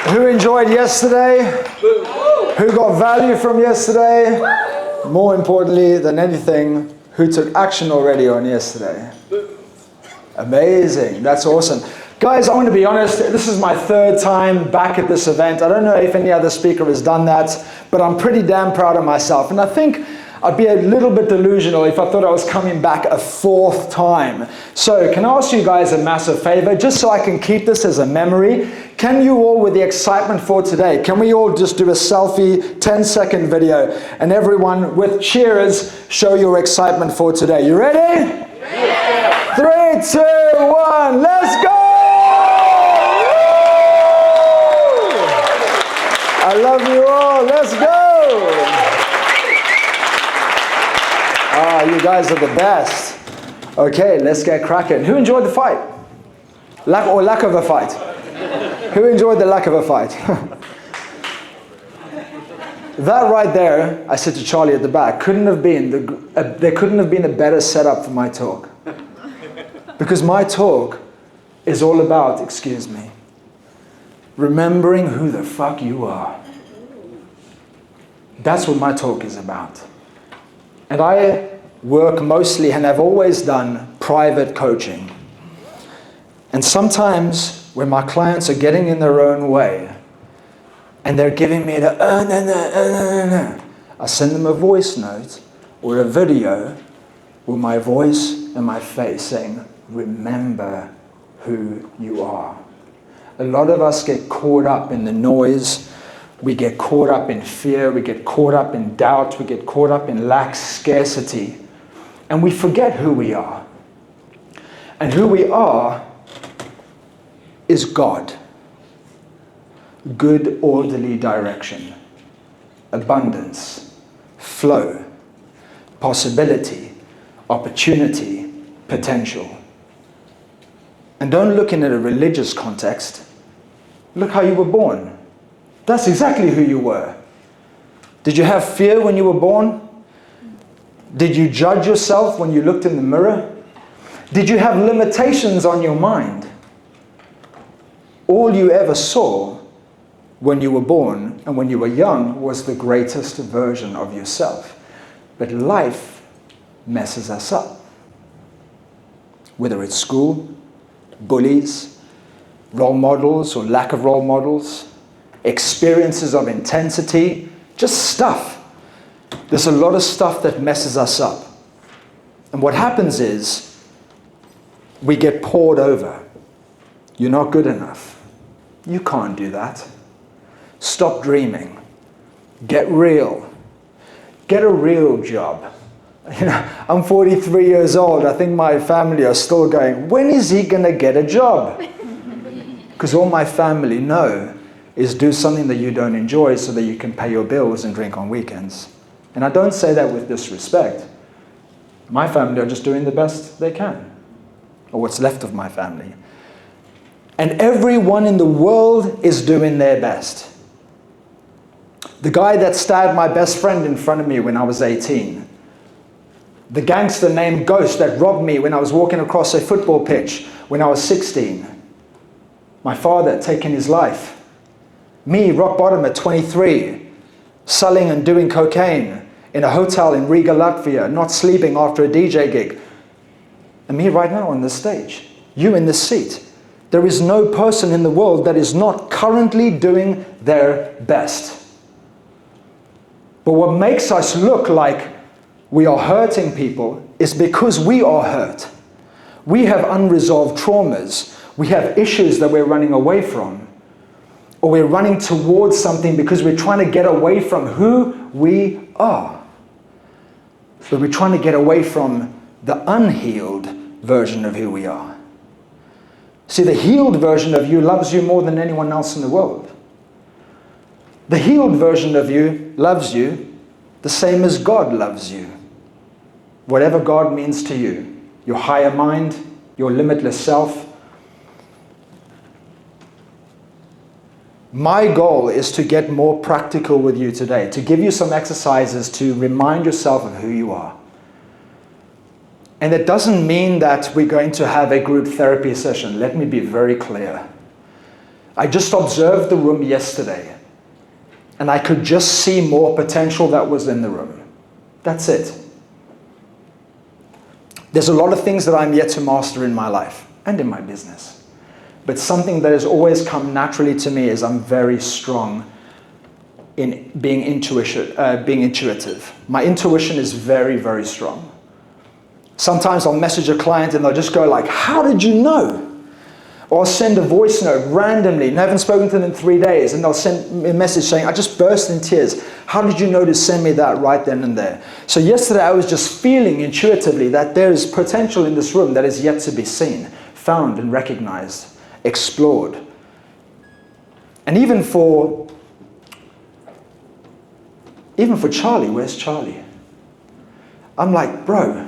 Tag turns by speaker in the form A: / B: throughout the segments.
A: Who enjoyed yesterday? Who got value from yesterday? More importantly than anything, who took action already on yesterday? Amazing. That's awesome. Guys, I want to be honest, this is my third time back at this event. I don't know if any other speaker has done that, but I'm pretty damn proud of myself. And I think I'd be a little bit delusional if I thought I was coming back a fourth time. So can I ask you guys a massive favor, just so I can keep this as a memory? Can you all, with the excitement for today, can we all just do a selfie, 10-second video, and everyone with cheers, show your excitement for today. You ready? Yeah. 3, 2, 1, let's go! I love you all, let's go! Ah, you guys are the best. Okay, let's get cracking. Who enjoyed the fight? Lack of a fight? Who enjoyed the lack of a fight? That right there, I said to Charlie at the back, there couldn't have been a better setup for my talk. Because my talk is all about, excuse me, remembering who the fuck you are. That's what my talk is about. And I work mostly, and have always done, private coaching. And sometimes when my clients are getting in their own way, and they're giving me the I send them a voice note or a video with my voice and my face saying, remember who you are. A lot of us get caught up in the noise. We get caught up in fear, we get caught up in doubt, we get caught up in lack, scarcity, and we forget who we are. And who we are is God. Good, orderly direction, abundance, flow, possibility, opportunity, potential. And don't look in a religious context. Look how you were born. That's exactly who you were. Did you have fear when you were born? Did you judge yourself when you looked in the mirror? Did you have limitations on your mind? All you ever saw when you were born and when you were young was the greatest version of yourself. But life messes us up. Whether it's school, bullies, role models or lack of role models, experiences of intensity, just stuff. There's a lot of stuff that messes us up. And what happens is we get poured over. You're not good enough. You can't do that. Stop dreaming. Get real. Get a real job. You know, I'm 43 years old. I think my family are still going, when is he going to get a job? Because all my family know is do something that you don't enjoy so that you can pay your bills and drink on weekends. And I don't say that with disrespect. My family are just doing the best they can, or what's left of my family. And everyone in the world is doing their best. The guy that stabbed my best friend in front of me when I was 18. The gangster named Ghost that robbed me when I was walking across a football pitch when I was 16. My father taking his life. Me, rock bottom at 23, selling and doing cocaine in a hotel in Riga, Latvia, not sleeping after a DJ gig. And me right now on this stage, you in this seat. There is no person in the world that is not currently doing their best. But what makes us look like we are hurting people is because we are hurt. We have unresolved traumas. We have issues that we're running away from. Or we're running towards something because we're trying to get away from who we are. But we're trying to get away from the unhealed version of who we are. See, the healed version of you loves you more than anyone else in the world. The healed version of you loves you the same as God loves you. Whatever God means to you, your higher mind, your limitless self. My goal is to get more practical with you today, to give you some exercises to remind yourself of who you are. And it doesn't mean that we're going to have a group therapy session. Let me be very clear. I just observed the room yesterday, and I could just see more potential that was in the room. That's it. There's a lot of things that I'm yet to master in my life and in my business. But something that has always come naturally to me is I'm very strong in being intuitive. My intuition is very, very strong. Sometimes I'll message a client and they'll just go like, how did you know? Or I'll send a voice note randomly, and I haven't spoken to them in 3 days, and they'll send me a message saying, I just burst in tears. How did you know to send me that right then and there? So yesterday I was just feeling intuitively that there is potential in this room that is yet to be seen, found and recognized, explored. And even for Charlie, where's Charlie? I'm like, bro,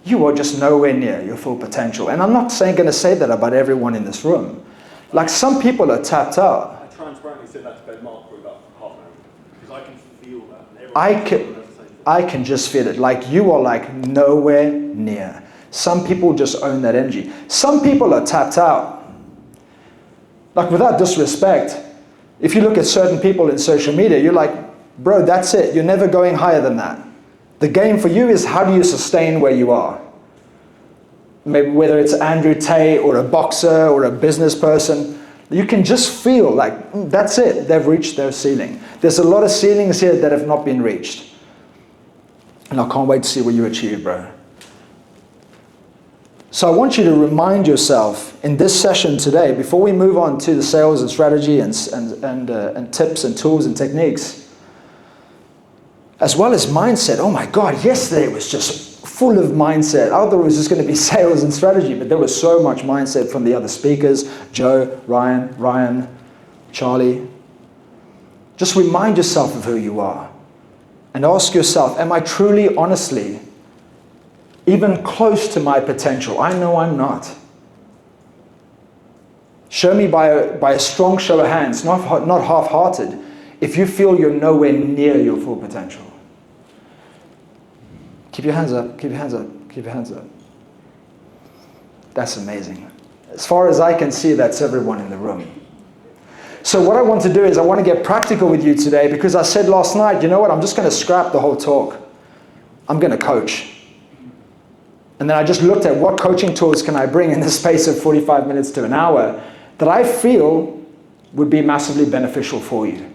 A: you are just nowhere near your full potential. And I'm not going to say that about everyone in this room. Like, some people are tapped out.
B: I transparently said that to Ben Mark for about half an hour, because I can feel that.
A: I can just feel it. Like, you are like nowhere near. Some people just own that energy. Some people are tapped out. Like, without disrespect, if you look at certain people in social media, you're like, bro, that's it. You're never going higher than that. The game for you is, how do you sustain where you are? Maybe whether it's Andrew Tate or a boxer or a business person, you can just feel like, that's it. They've reached their ceiling. There's a lot of ceilings here that have not been reached. And I can't wait to see what you achieve, bro. So I want you to remind yourself in this session today, before we move on to the sales and strategy and tips and tools and techniques, as well as mindset. Oh my God, yesterday it was just full of mindset. I thought it was just going to be sales and strategy, but there was so much mindset from the other speakers, Joe, Ryan, Charlie. Just remind yourself of who you are and ask yourself, am I truly, honestly, even close to my potential? I know I'm not. Show me by a strong show of hands, not half-hearted, if you feel you're nowhere near your full potential. Keep your hands up, keep your hands up, keep your hands up. That's amazing. As far as I can see, that's everyone in the room. So what I want to do is I want to get practical with you today, because I said last night, you know what, I'm just going to scrap the whole talk. I'm going to coach. And then I just looked at what coaching tools can I bring in the space of 45 minutes to an hour that I feel would be massively beneficial for you.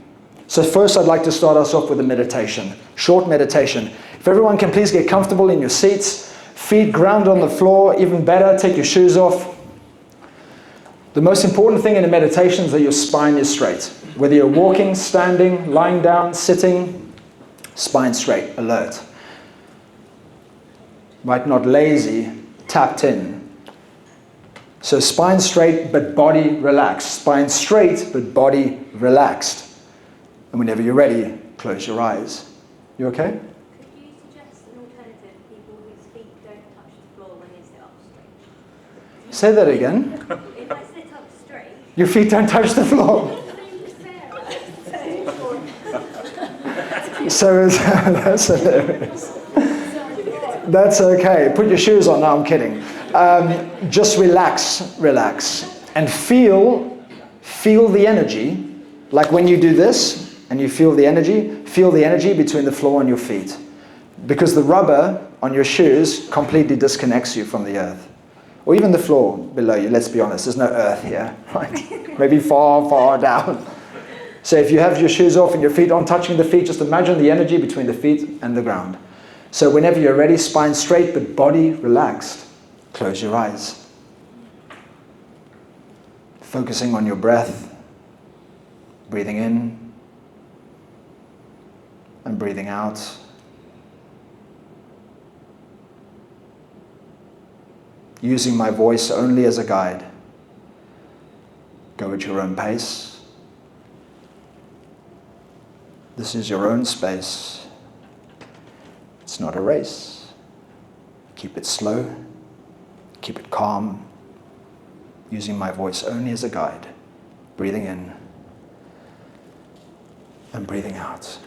A: So first, I'd like to start us off with a meditation, short meditation. If everyone can please get comfortable in your seats, feet grounded on the floor, even better, take your shoes off. The most important thing in a meditation is that your spine is straight. Whether you're walking, standing, lying down, sitting, spine straight, alert. Right, not lazy, tapped in. So spine straight, but body relaxed. Spine straight, but body relaxed. And whenever you're ready, close your eyes. You okay?
C: Could you suggest an alternative for people whose feet don't touch the floor when they sit up straight?
A: Say that again.
C: If I sit up straight...
A: Your feet don't touch the floor. So that's hilarious. That's okay. Put your shoes on. No, I'm kidding. Just relax, and feel the energy. Like when you do this and you feel the energy between the floor and your feet. Because the rubber on your shoes completely disconnects you from the earth. Or even the floor below you, let's be honest. There's no earth here, right? Maybe far, far down. So if you have your shoes off and your feet aren't touching the feet, just imagine the energy between the feet and the ground. So whenever you're ready, spine straight but body relaxed. Close your eyes. Focusing on your breath. Breathing in and breathing out. Using my voice only as a guide. Go at your own pace. This is your own space. It's not a race. Keep it slow. Keep it calm. Using my voice only as a guide. Breathing in and breathing out.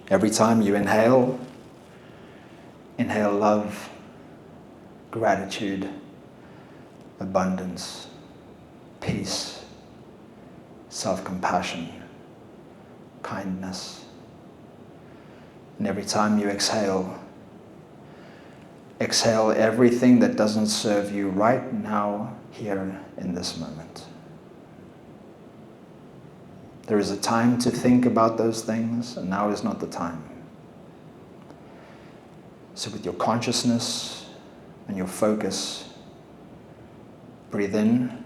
A: Every time you inhale, inhale love, gratitude, abundance, peace, self-compassion, kindness. And every time you exhale, exhale everything that doesn't serve you right now, here in this moment. There is a time to think about those things, and now is not the time. So with your consciousness and your focus, breathe in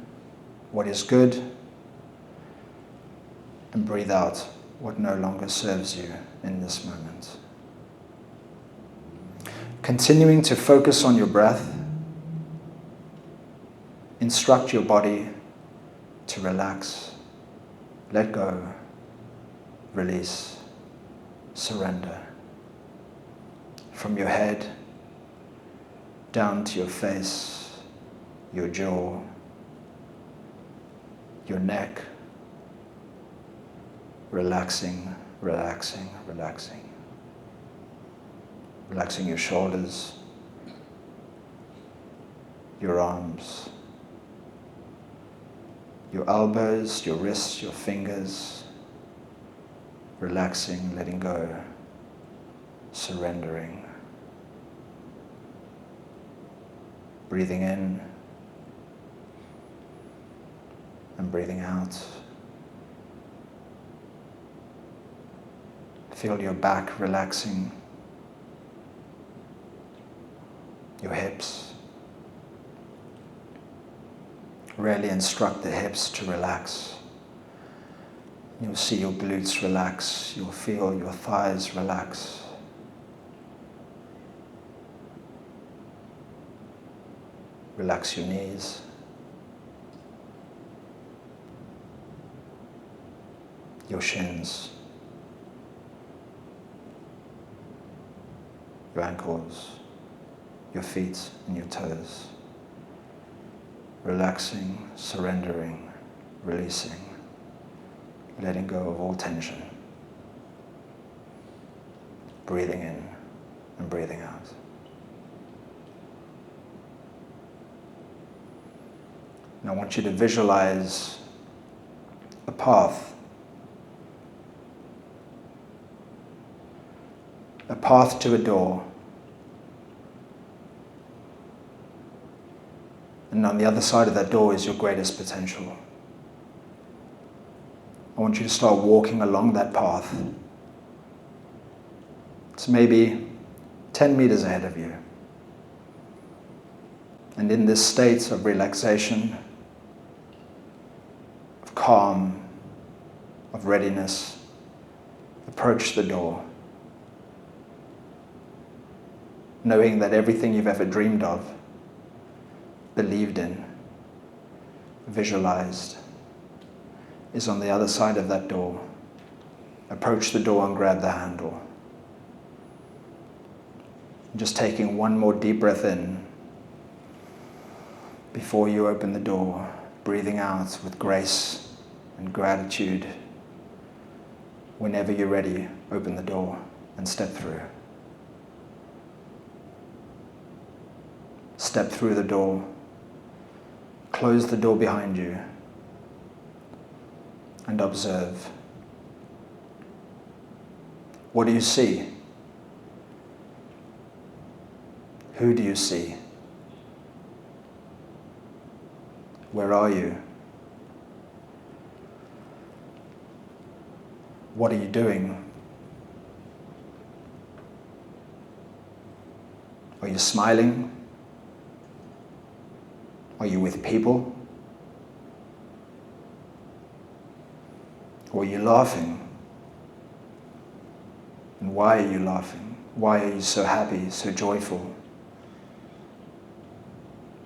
A: what is good, and breathe out what no longer serves you in this moment. Continuing to focus on your breath, instruct your body to relax, let go, release, surrender. From your head down to your face, your jaw, your neck, relaxing, relaxing, relaxing. Relaxing your shoulders, your arms, your elbows, your wrists, your fingers. Relaxing, letting go, surrendering. Breathing in and breathing out. Feel your back relaxing, your hips. Really instruct the hips to relax. You'll see your glutes relax. You'll feel your thighs relax. Relax your knees. Your shins. Your ankles. Your feet and your toes. Relaxing, surrendering, releasing, letting go of all tension. Breathing in and breathing out. And I want you to visualize a path. A path to a door. And on the other side of that door is your greatest potential. I want you to start walking along that path. It's maybe 10 meters ahead of you. And in this state of relaxation, of calm, of readiness, approach the door, knowing that everything you've ever dreamed of, believed in, visualized, is on the other side of that door. Approach the door and grab the handle. Just taking one more deep breath in before you open the door, breathing out with grace and gratitude. Whenever you're ready, open the door and step through. Step through the door. Close the door behind you and observe. What do you see? Who do you see? Where are you? What are you doing? Are you smiling? Are you with people? Or are you laughing? And why are you laughing? Why are you so happy, so joyful?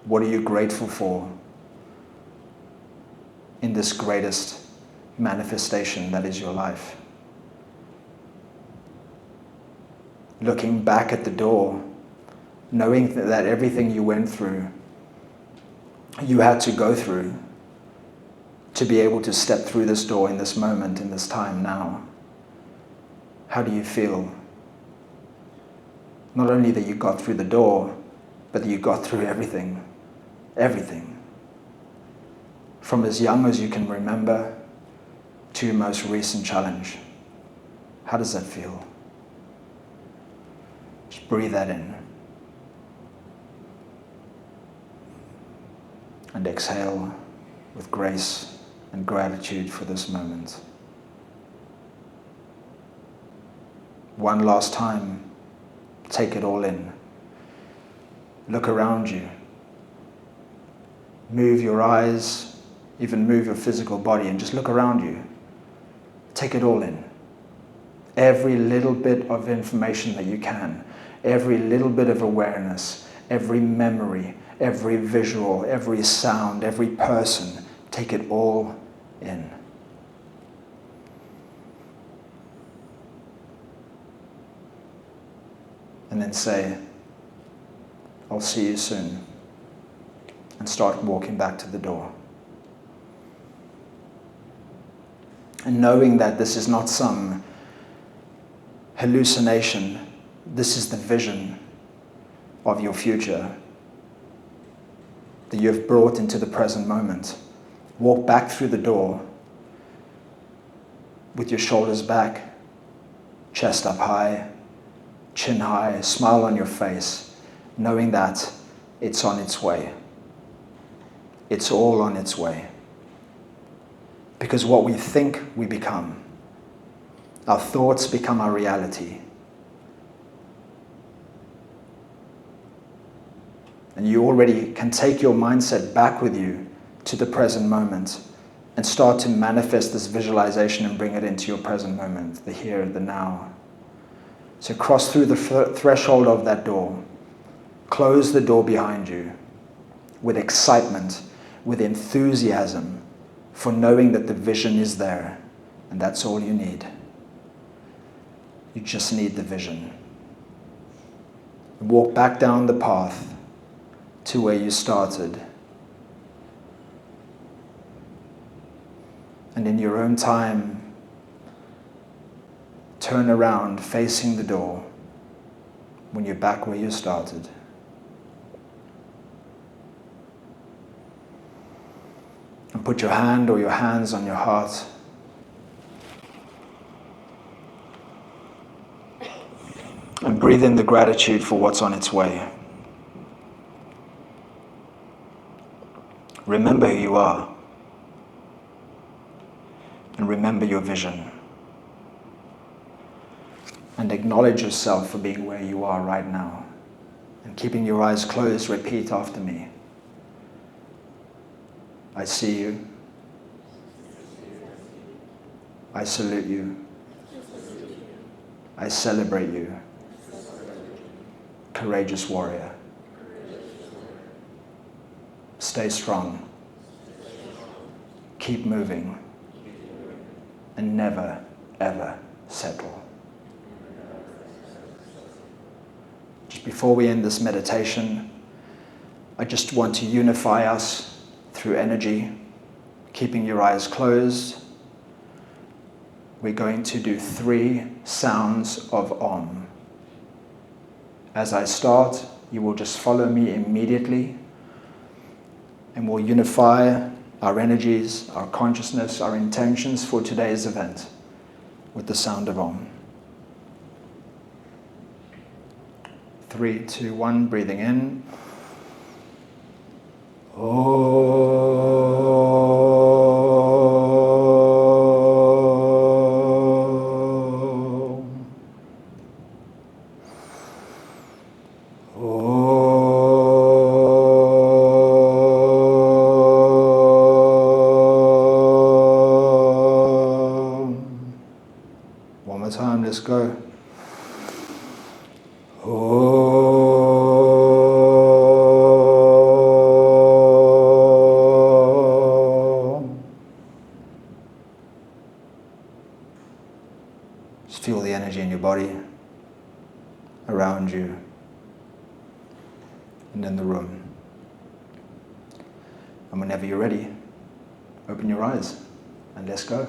A: What are you grateful for in this greatest manifestation that is your life? Looking back at the door, knowing that everything you went through, you had to go through to be able to step through this door in this moment, in this time now. How do you feel? Not only that you got through the door, but that you got through everything. Everything. from as young as you can remember to your most recent challenge. How does that feel? Just breathe that in. And exhale with grace and gratitude for this moment. One last time, take it all in. Look around you. Move your eyes, even move your physical body, and just look around you. Take it all in. Every little bit of information that you can, every little bit of awareness, every memory, every visual, every sound, every person, take it all in. And then say, I'll see you soon. And start walking back to the door. And knowing that this is not some hallucination, this is the vision of your future that you have brought into the present moment. Walk back through the door with your shoulders back, chest up high, chin high, smile on your face, knowing that it's on its way. It's all on its way. Because what we think, we become. Our thoughts become our reality. And you already can take your mindset back with you to the present moment and start to manifest this visualization and bring it into your present moment, the here, the now. So cross through the threshold of that door. Close the door behind you with excitement, with enthusiasm for knowing that the vision is there, and that's all you need. You just need the vision. Walk back down the path to where you started. And in your own time, turn around facing the door when you're back where you started. And put your hand or your hands on your heart. And breathe in the gratitude for what's on its way. Remember who you are. And remember your vision. And acknowledge yourself for being where you are right now. And keeping your eyes closed, repeat after me. I see you. I salute you. I celebrate you. Courageous warrior. Stay strong. Keep moving. And never, ever settle. Just before we end this meditation, I just want to unify us through energy, keeping your eyes closed. We're going to do 3 sounds of Om. As I start, you will just follow me immediately, and we'll unify our energies, our consciousness, our intentions for today's event with the sound of Om. 3, 2, 1, breathing in. One more time, let's go. Just feel the energy in your body, around you, and in the room. And whenever you're ready, open your eyes and let's go.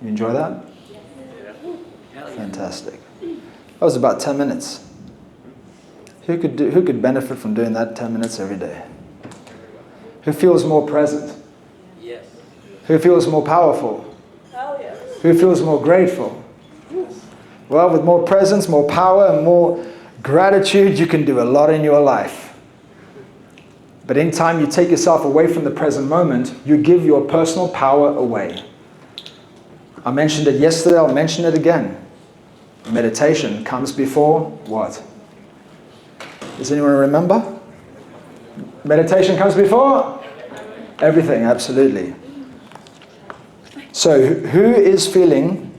A: You enjoy that?
B: Yeah.
A: Fantastic. That was about 10 minutes. Who could benefit from doing that 10 minutes every day? Who feels more present?
D: Yes.
A: Who feels more powerful?
C: Oh, yes.
A: Who feels more grateful? Well, with more presence, more power, and more gratitude, you can do a lot in your life. But in time you take yourself away from the present moment, you give your personal power away. I mentioned it yesterday, I'll mention it again. Meditation comes before what? Does anyone remember? Meditation comes before? Everything, absolutely. So who is feeling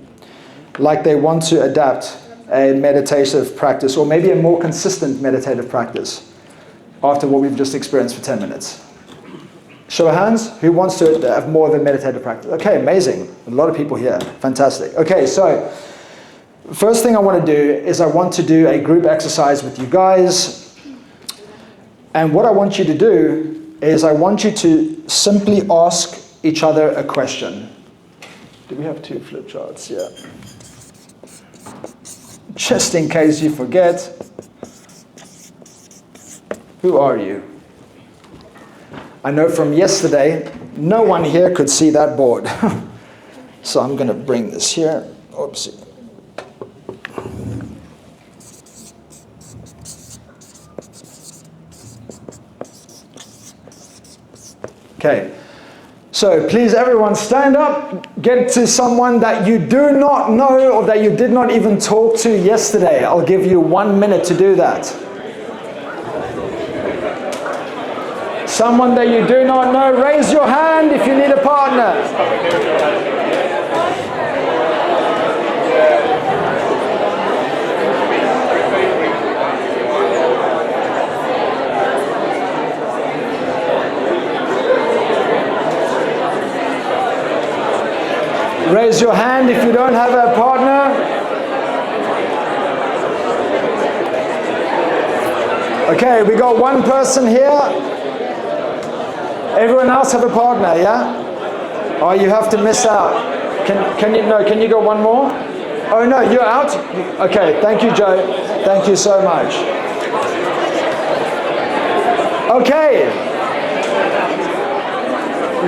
A: like they want to adapt a meditative practice, or maybe a more consistent meditative practice after what we've just experienced for 10 minutes? Show of hands, who wants to have more of a meditative practice? Okay, amazing. A lot of people here. Fantastic. Okay, so first thing I want to do is I want to do a group exercise with you guys. And what I want you to do is I want you to simply ask each other a question. Do we have 2 flip charts? Yeah. Just in case you forget, who are you? I know from yesterday, no one here could see that board. So I'm going to bring this here. Oopsie. Okay. So please everyone stand up, get to someone that you do not know or that you did not even talk to yesterday. I'll give you 1 minute to do that. Someone that you do not know, raise your hand if you need a partner. Raise your hand if you don't have a partner. Okay, we got one person here. Everyone else have a partner, yeah? Oh, you have to miss out. Can you go one more? Oh no, you're out? Okay, thank you, Joe. Thank you so much. Okay.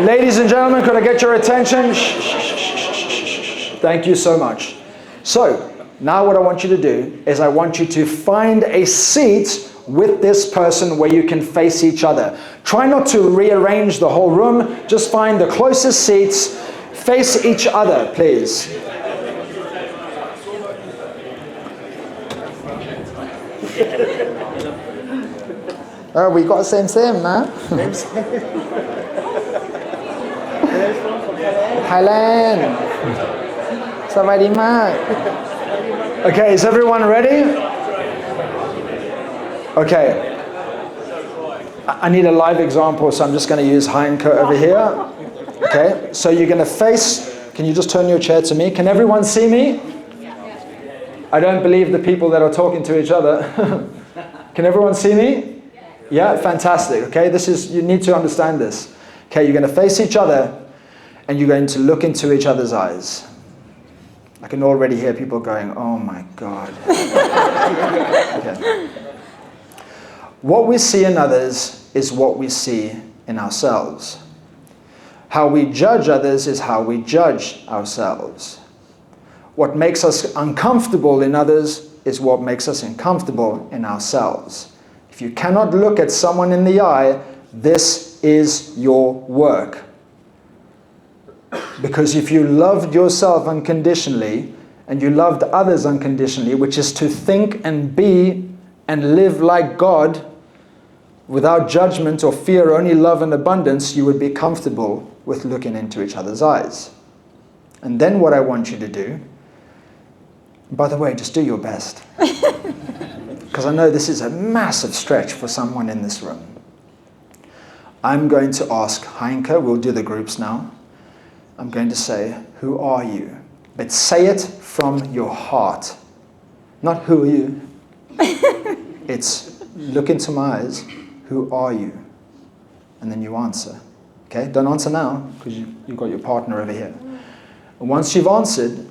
A: Ladies and gentlemen, could I get your attention? Shh, shh, shh, shh, shh. Thank you so much. So, now what I want you to do is I want you to find a seat with this person where you can face each other. Try not to rearrange the whole room. Just find the closest seats. Face each other, please. Oh, we got same, man. Thailand. Sawadee. Okay, is everyone ready? Okay. I need a live example, so I'm just going to use Heinke over here. Okay, so you're going to face, can you just turn your chair to me? Can everyone see me? I don't believe the people that are talking to each other. Can everyone see me? Yeah, fantastic. Okay, you need to understand this. Okay, you're going to face each other and you're going to look into each other's eyes. I can already hear people going, oh my God. Okay. What we see in others is what we see in ourselves. How we judge others is how we judge ourselves. What makes us uncomfortable in others is what makes us uncomfortable in ourselves. If you cannot look at someone in the eye, this is your work. Because if you loved yourself unconditionally and you loved others unconditionally, which is to think and be and live like God, without judgment or fear, only love and abundance, you would be comfortable with looking into each other's eyes. And then what I want you to do, by the way, just do your best. Because I know this is a massive stretch for someone in this room. I'm going to ask Heinke, we'll do the groups now. I'm going to say, who are you? But say it from your heart. Not who are you. It's look into my eyes. Who are you? And then you answer. Okay, don't answer now because you've got your partner over here. And once you've answered,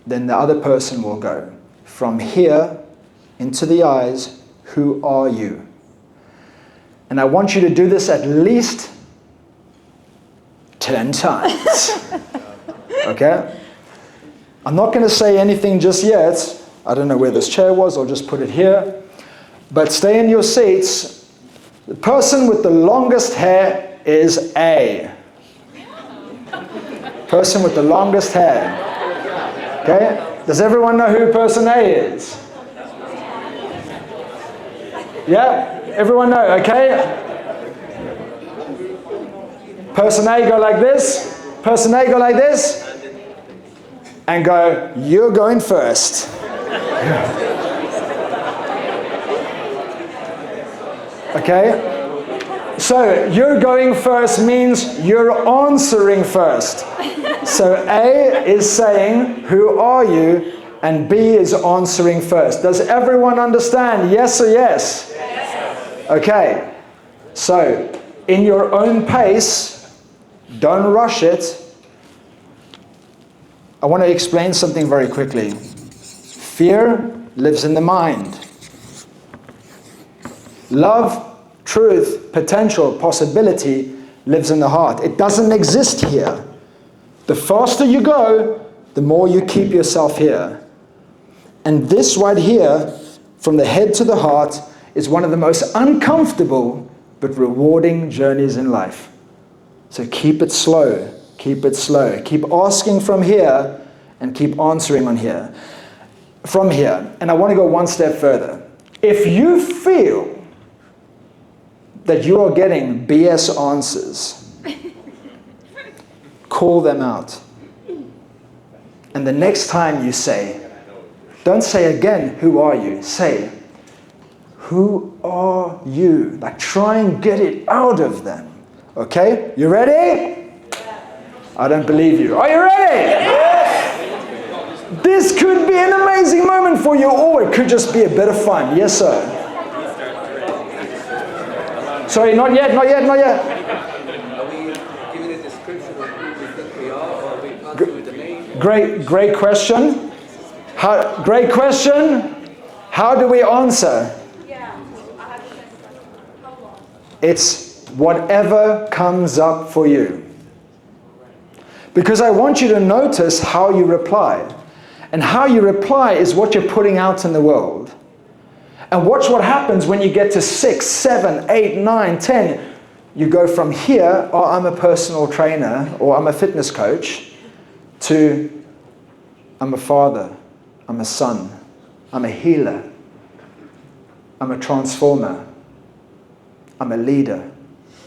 A: then the other person will go. From here into the eyes, who are you? And I want you to do this at least 10 times. Okay? I'm not going to say anything just yet. I don't know where this chair was. I'll just put it here. But stay in your seats. The person with the longest hair is A. Person with the longest hair. Okay? Does everyone know who person A is? Yeah? Everyone know, okay? Person A, go like this. Person A, go like this. And go, you're going first. Okay? So, you're going first means you're answering first. So, A is saying, who are you? And B is answering first. Does everyone understand? Yes or yes? Yes. Okay. So, in your own pace, don't rush it. I want to explain something very quickly. Fear lives in the mind. Love, truth, potential, possibility lives in the heart. It doesn't exist here. The faster you go, the more you keep yourself here. And this right here, from the head to the heart, is one of the most uncomfortable but rewarding journeys in life. So keep it slow. Keep it slow. Keep asking from here and keep answering on here. From here. And I want to go one step further. If you feel that you are getting BS answers, call them out. And the next time you say, don't say again, who are you? Say, who are you? Like, try and get it out of them. Okay? You ready? I don't believe you. Are you ready? Yes! This could be an amazing moment for you, or it could just be a bit of fun. Yes, sir. Sorry, not yet, not yet, not yet.
D: Are we giving a description of who we think we are, or are we passing with the name?
A: Great question. Great question. How do we answer?
C: Yeah, I have a question. Hold on.
A: It's whatever comes up for you. Because I want you to notice how you reply. And how you reply is what you're putting out in the world. And watch what happens when you get to 6, 7, 8, 9, 10. You go from here, oh, I'm a personal trainer, or I'm a fitness coach, to I'm a father, I'm a son, I'm a healer, I'm a transformer, I'm a leader,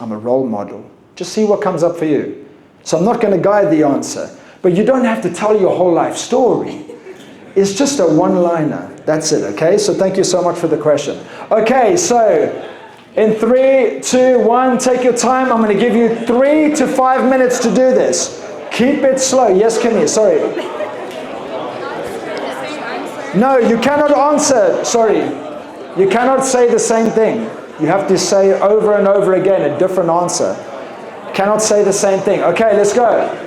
A: I'm a role model. Just see what comes up for you. So I'm not going to guide the answer, but you don't have to tell your whole life story. It's just a one-liner. That's it, okay? So thank you so much for the question. Okay, so in 3, 2, 1, take your time. I'm going to give you 3 to 5 minutes to do this. Keep it slow. Yes, Kimmy, sorry. No, you cannot answer. Sorry. You cannot say the same thing. You have to say over and over again a different answer. Cannot say the same thing. Okay, let's go.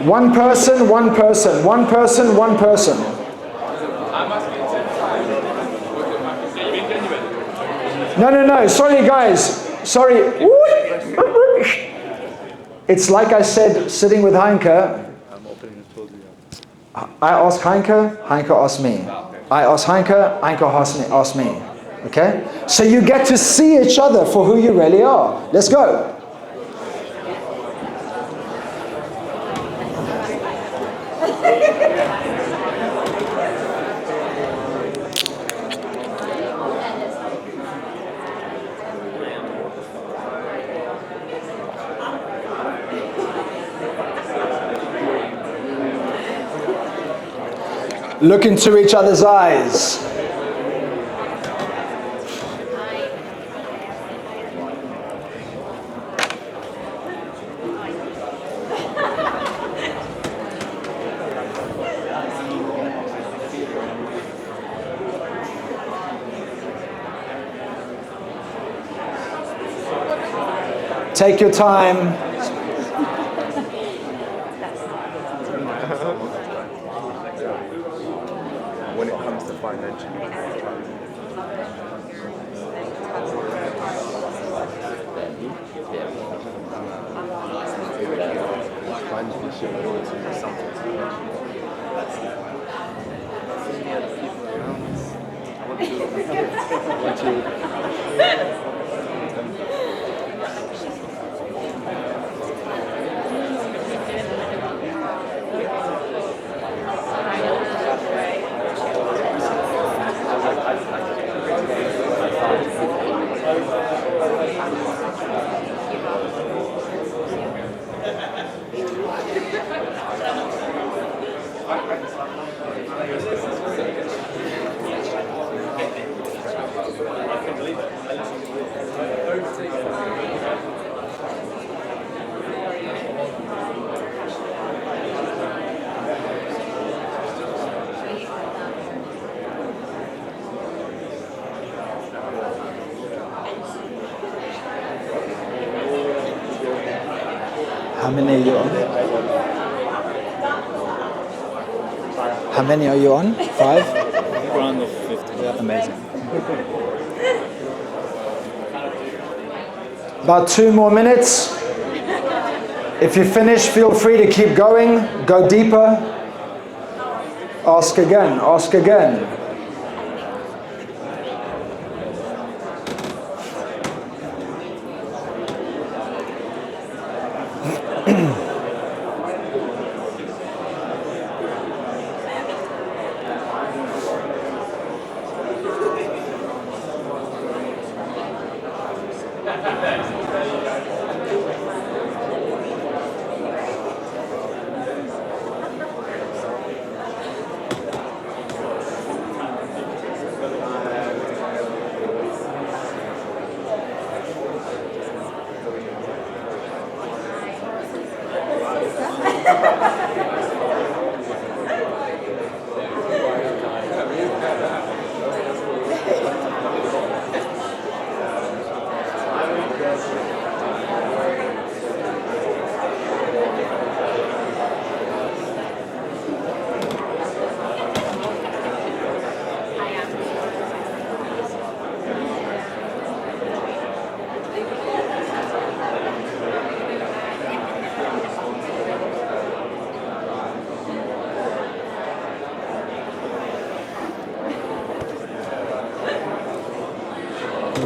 A: One person, one person, one person, one person. No. Sorry, guys. Sorry. It's like I said, sitting with Heinke. I ask Heinke, Heinke asks me. I ask Heinke, Heinke asks me. Okay? So you get to see each other for who you really are. Let's go. Look into each other's eyes. Take your time.
E: when it comes to financial. Financial loyalty is something to
A: How many are you on? How many are you on? 5?
F: We're on the 50.
A: Yeah, amazing. About 2 more minutes. If you finish, feel free to keep going. Go deeper. Ask again. Ask again.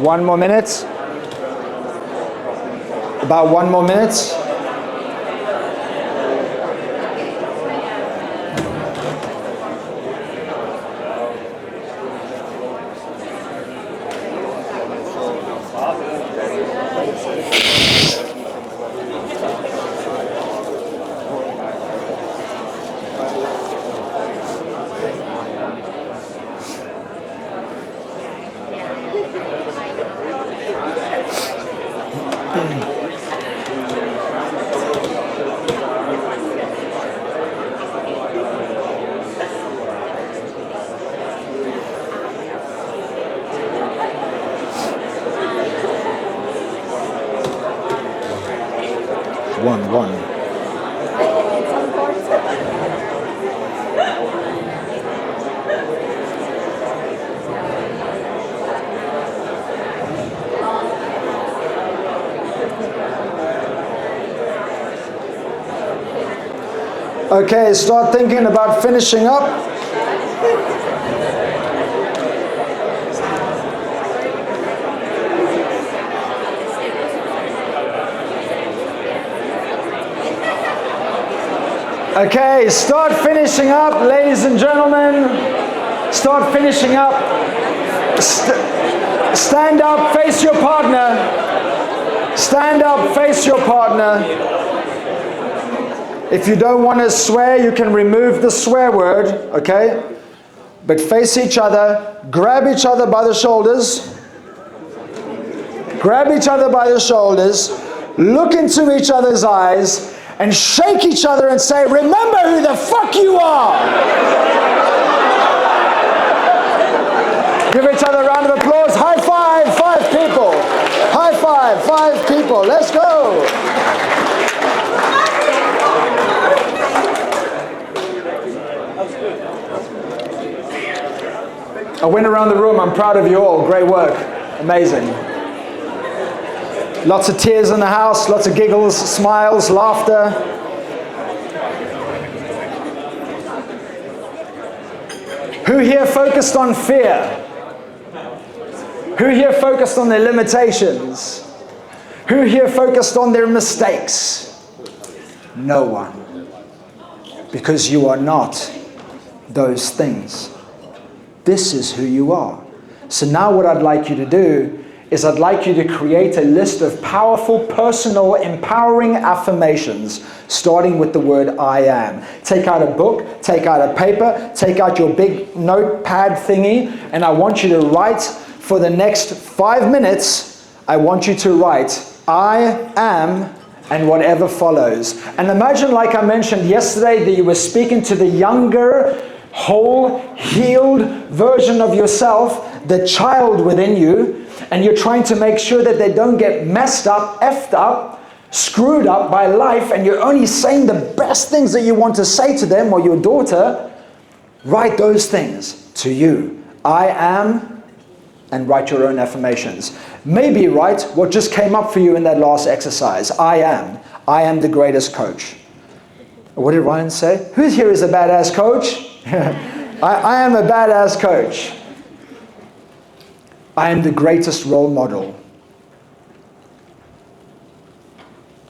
A: One more minute. About 1 more minute. One. Okay, start thinking about finishing up. Okay, start finishing up, ladies and gentlemen. Start finishing up. Stand up, face your partner. Stand up, face your partner. If you don't want to swear, you can remove the swear word, okay? But face each other, grab each other by the shoulders. Grab each other by the shoulders, look into each other's eyes, and shake each other and say, remember who the fuck you are! Give each other a round of applause. High five, 5 people. High five, 5 people. Let's go. I went around the room. I'm proud of you all. Great work. Amazing. Lots of tears in the house, lots of giggles, smiles, laughter. Who here focused on fear? Who here focused on their limitations? Who here focused on their mistakes? No one. Because you are not those things. This is who you are. So now what I'd like you to do is I'd like you to create a list of powerful, personal, empowering affirmations, starting with the word I am. Take out a book, take out a paper, take out your big notepad thingy, and I want you to write for the next 5 minutes, I want you to write, I am, and whatever follows. And imagine, like I mentioned yesterday, that you were speaking to the younger, whole, healed version of yourself, the child within you, and you're trying to make sure that they don't get messed up, effed up, screwed up by life, and you're only saying the best things that you want to say to them or your daughter. Write those things to you. I am, and write your own affirmations. Maybe write what just came up for you in that last exercise. I am the greatest coach. What did Ryan say? Who here is a badass coach? I am a badass coach. I am the greatest role model.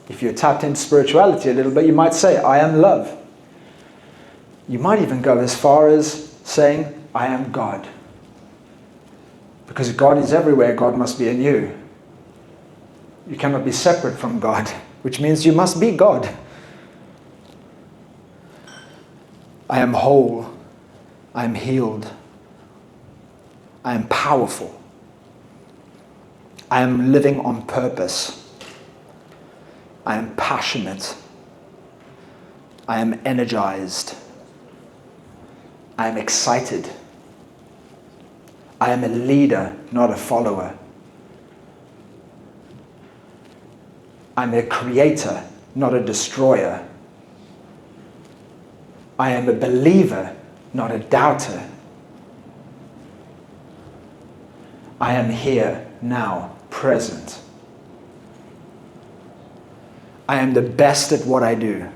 A: If you're tapped into spirituality a little bit, you might say, I am love. You might even go as far as saying, I am God. Because God is everywhere, God must be in you. You cannot be separate from God, which means you must be God. I am whole. I am healed. I am powerful. I am living on purpose. I am passionate. I am energized. I am excited. I am a leader, not a follower. I'm a creator, not a destroyer. I am a believer, not a doubter. I am here, now, present. I am the best at what I do.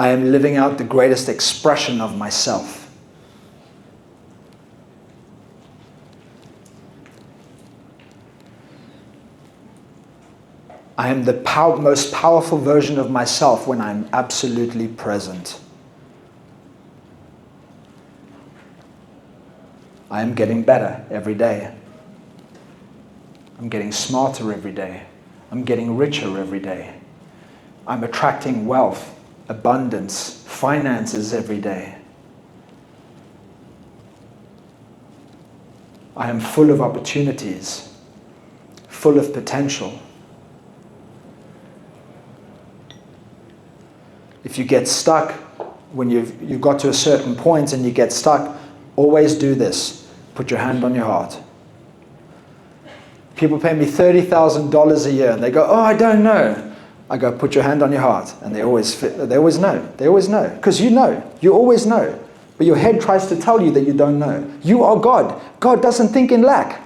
A: I am living out the greatest expression of myself. I am the most powerful version of myself when I'm absolutely present. I am getting better every day. I'm getting smarter every day. I'm getting richer every day. I'm attracting wealth, abundance, finances every day. I am full of opportunities, full of potential. If you get stuck, when you've got to a certain point and you get stuck, always do this. Put your hand on your heart. People pay me $30,000 a year and they go, oh, I don't know. I go, put your hand on your heart. And they always know. They always know. Because you know. You always know. But your head tries to tell you that you don't know. You are God. God doesn't think in lack.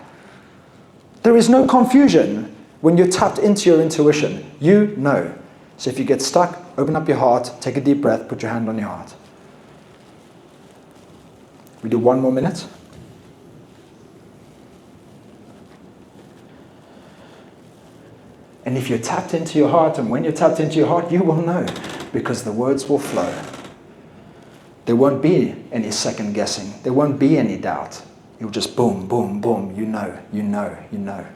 A: There is no confusion when you're tapped into your intuition. You know. So if you get stuck, open up your heart, take a deep breath, put your hand on your heart. We do 1 more minute. And if you're tapped into your heart, and when you're tapped into your heart, you will know, because the words will flow. There won't be any second guessing. There won't be any doubt. You'll just boom, boom, boom. You know, you know, you know.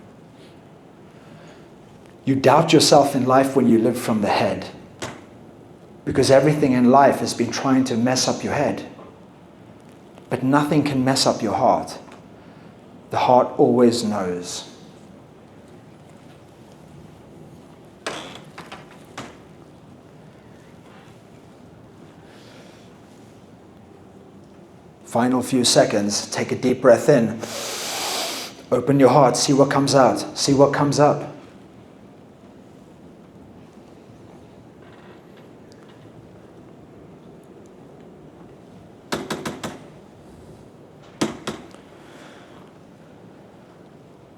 A: You doubt yourself in life when you live from the head, because everything in life has been trying to mess up your head. But nothing can mess up your heart. The heart always knows. Final few seconds, take a deep breath in. Open your heart, see what comes out, see what comes up.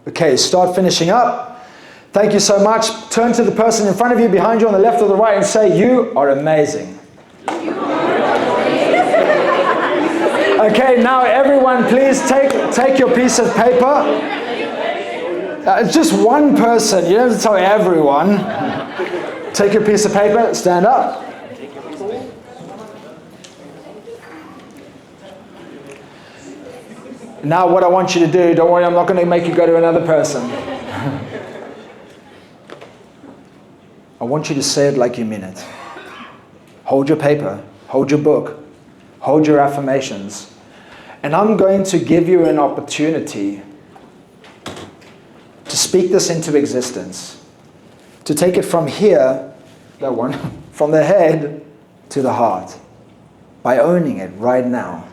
A: Okay, start finishing up. Thank you so much. Turn to the person in front of you, behind you, on the left or the right, and say, you are amazing. Okay, now everyone, please take your piece of paper. It's just one person. You don't have to tell everyone. Take your piece of paper, stand up. Now what I want you to do, don't worry, I'm not going to make you go to another person. I want you to say it like you mean it. Hold your paper, hold your book, hold your affirmations. And I'm going to give you an opportunity to speak this into existence. To take it from here, that one, from the head to the heart. By owning it right now.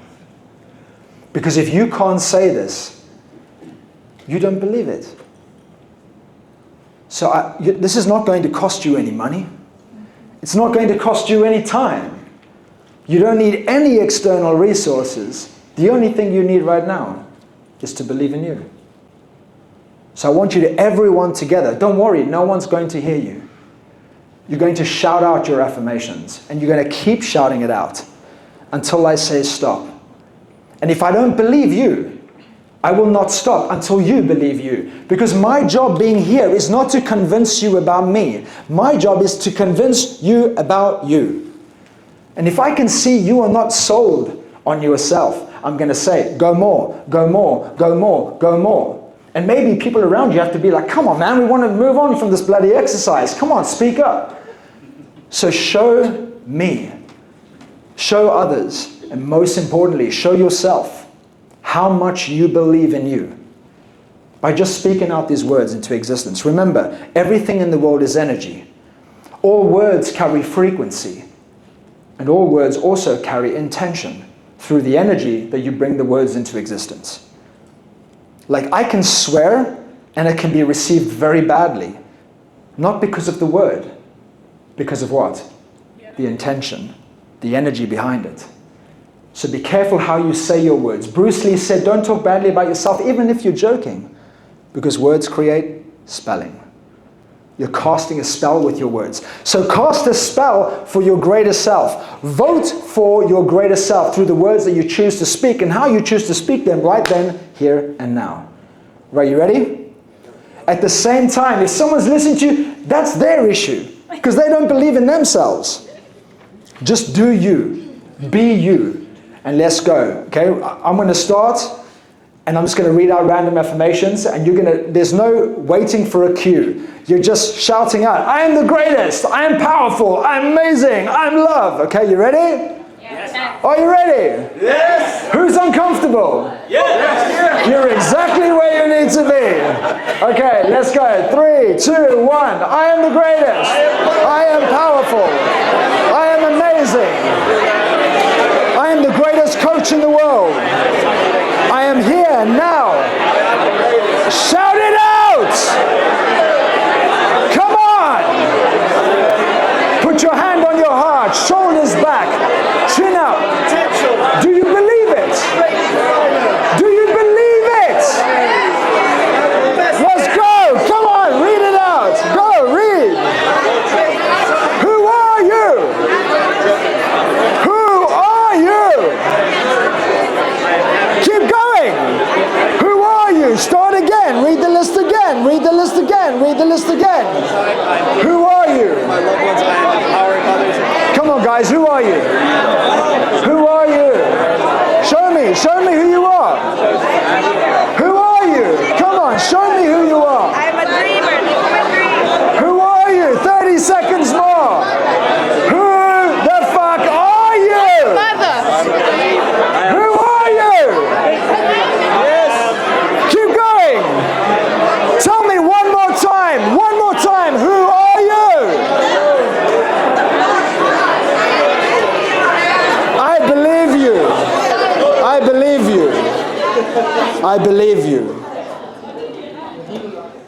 A: Because if you can't say this, you don't believe it. So this is not going to cost you any money. It's not going to cost you any time. You don't need any external resources. The only thing you need right now is to believe in you. So I want you to, everyone together, don't worry, no one's going to hear you. You're going to shout out your affirmations, and you're going to keep shouting it out until I say stop. And if I don't believe you, I will not stop until you believe you. Because my job being here is not to convince you about me. My job is to convince you about you. And if I can see you are not sold on yourself, I'm going to say, go more, go more, go more, go more. And maybe people around you have to be like, come on, man, we want to move on from this bloody exercise. Come on, speak up. So show me, show others, and most importantly, show yourself how much you believe in you by just speaking out these words into existence. Remember, everything in the world is energy. All words carry frequency, and all words also carry intention through the energy that you bring the words into existence. Like, I can swear and it can be received very badly, not because of the word, because of what? The intention, the energy behind it. So be careful how you say your words. Bruce Lee said, don't talk badly about yourself, even if you're joking, because words create spelling. You're casting a spell with your words. So cast a spell for your greater self. Vote for your greater self through the words that you choose to speak and how you choose to speak them right then, here and now. Right, you ready? At the same time, if someone's listening to you, that's their issue, because they don't believe in themselves. Just do you. Be you. And let's go. Okay, I'm going to start, and I'm just going to read out random affirmations, and there's no waiting for a cue. You're just shouting out, I am the greatest, I am powerful, I'm amazing, I'm love. Okay, you ready?
C: Yes.
A: Are you ready? Yes. Who's uncomfortable?
B: Yes.
A: You're exactly where you need to be. Okay, let's go. 3, 2, 1. I am the greatest. I am powerful. I am amazing. I am the greatest coach in the world. I am here now. Shout it out! Come on! Put your hand on your heart, shoulders back, chin up. Do you believe it? Do you believe it? Let's go! Come on, read it out. Go, read. Who are you? Who are you? Keep going. Who are you? Start again. Read the list again. Read the list again. Read the list again. Who are you?
E: My loved ones, I am empowering others.
A: Come on, guys. Who are you? Who are you? Show me who you are. Who are you? Come on, show me who you are.
G: I'm a dreamer.
A: Who are you? 30 seconds more. Who the fuck are you?
G: Mother.
A: Who are you? Keep going. Tell me one more time. One more time. Who are you? I believe you. I believe you. I believe you.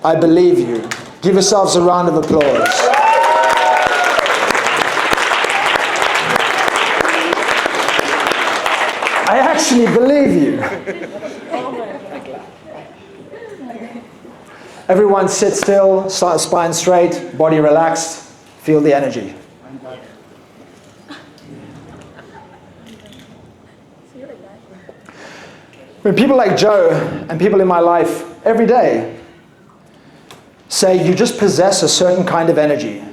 A: I believe you. Give yourselves a round of applause. I actually believe you. Everyone sit still, spine straight, body relaxed. Feel the energy. When people like Joe and people in my life every day say you just possess a certain kind of energy,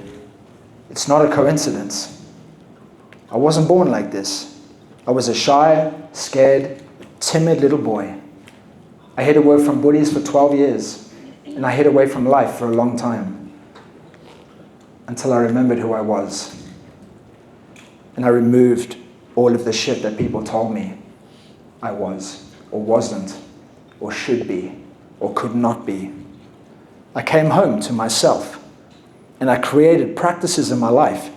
A: it's not a coincidence. I wasn't born like this. I was a shy, scared, timid little boy. I hid away from bullies for 12 years, and I hid away from life for a long time, until I remembered who I was. And I removed all of the shit that people told me I was, or wasn't, or should be, or could not be. I came home to myself, and I created practices in my life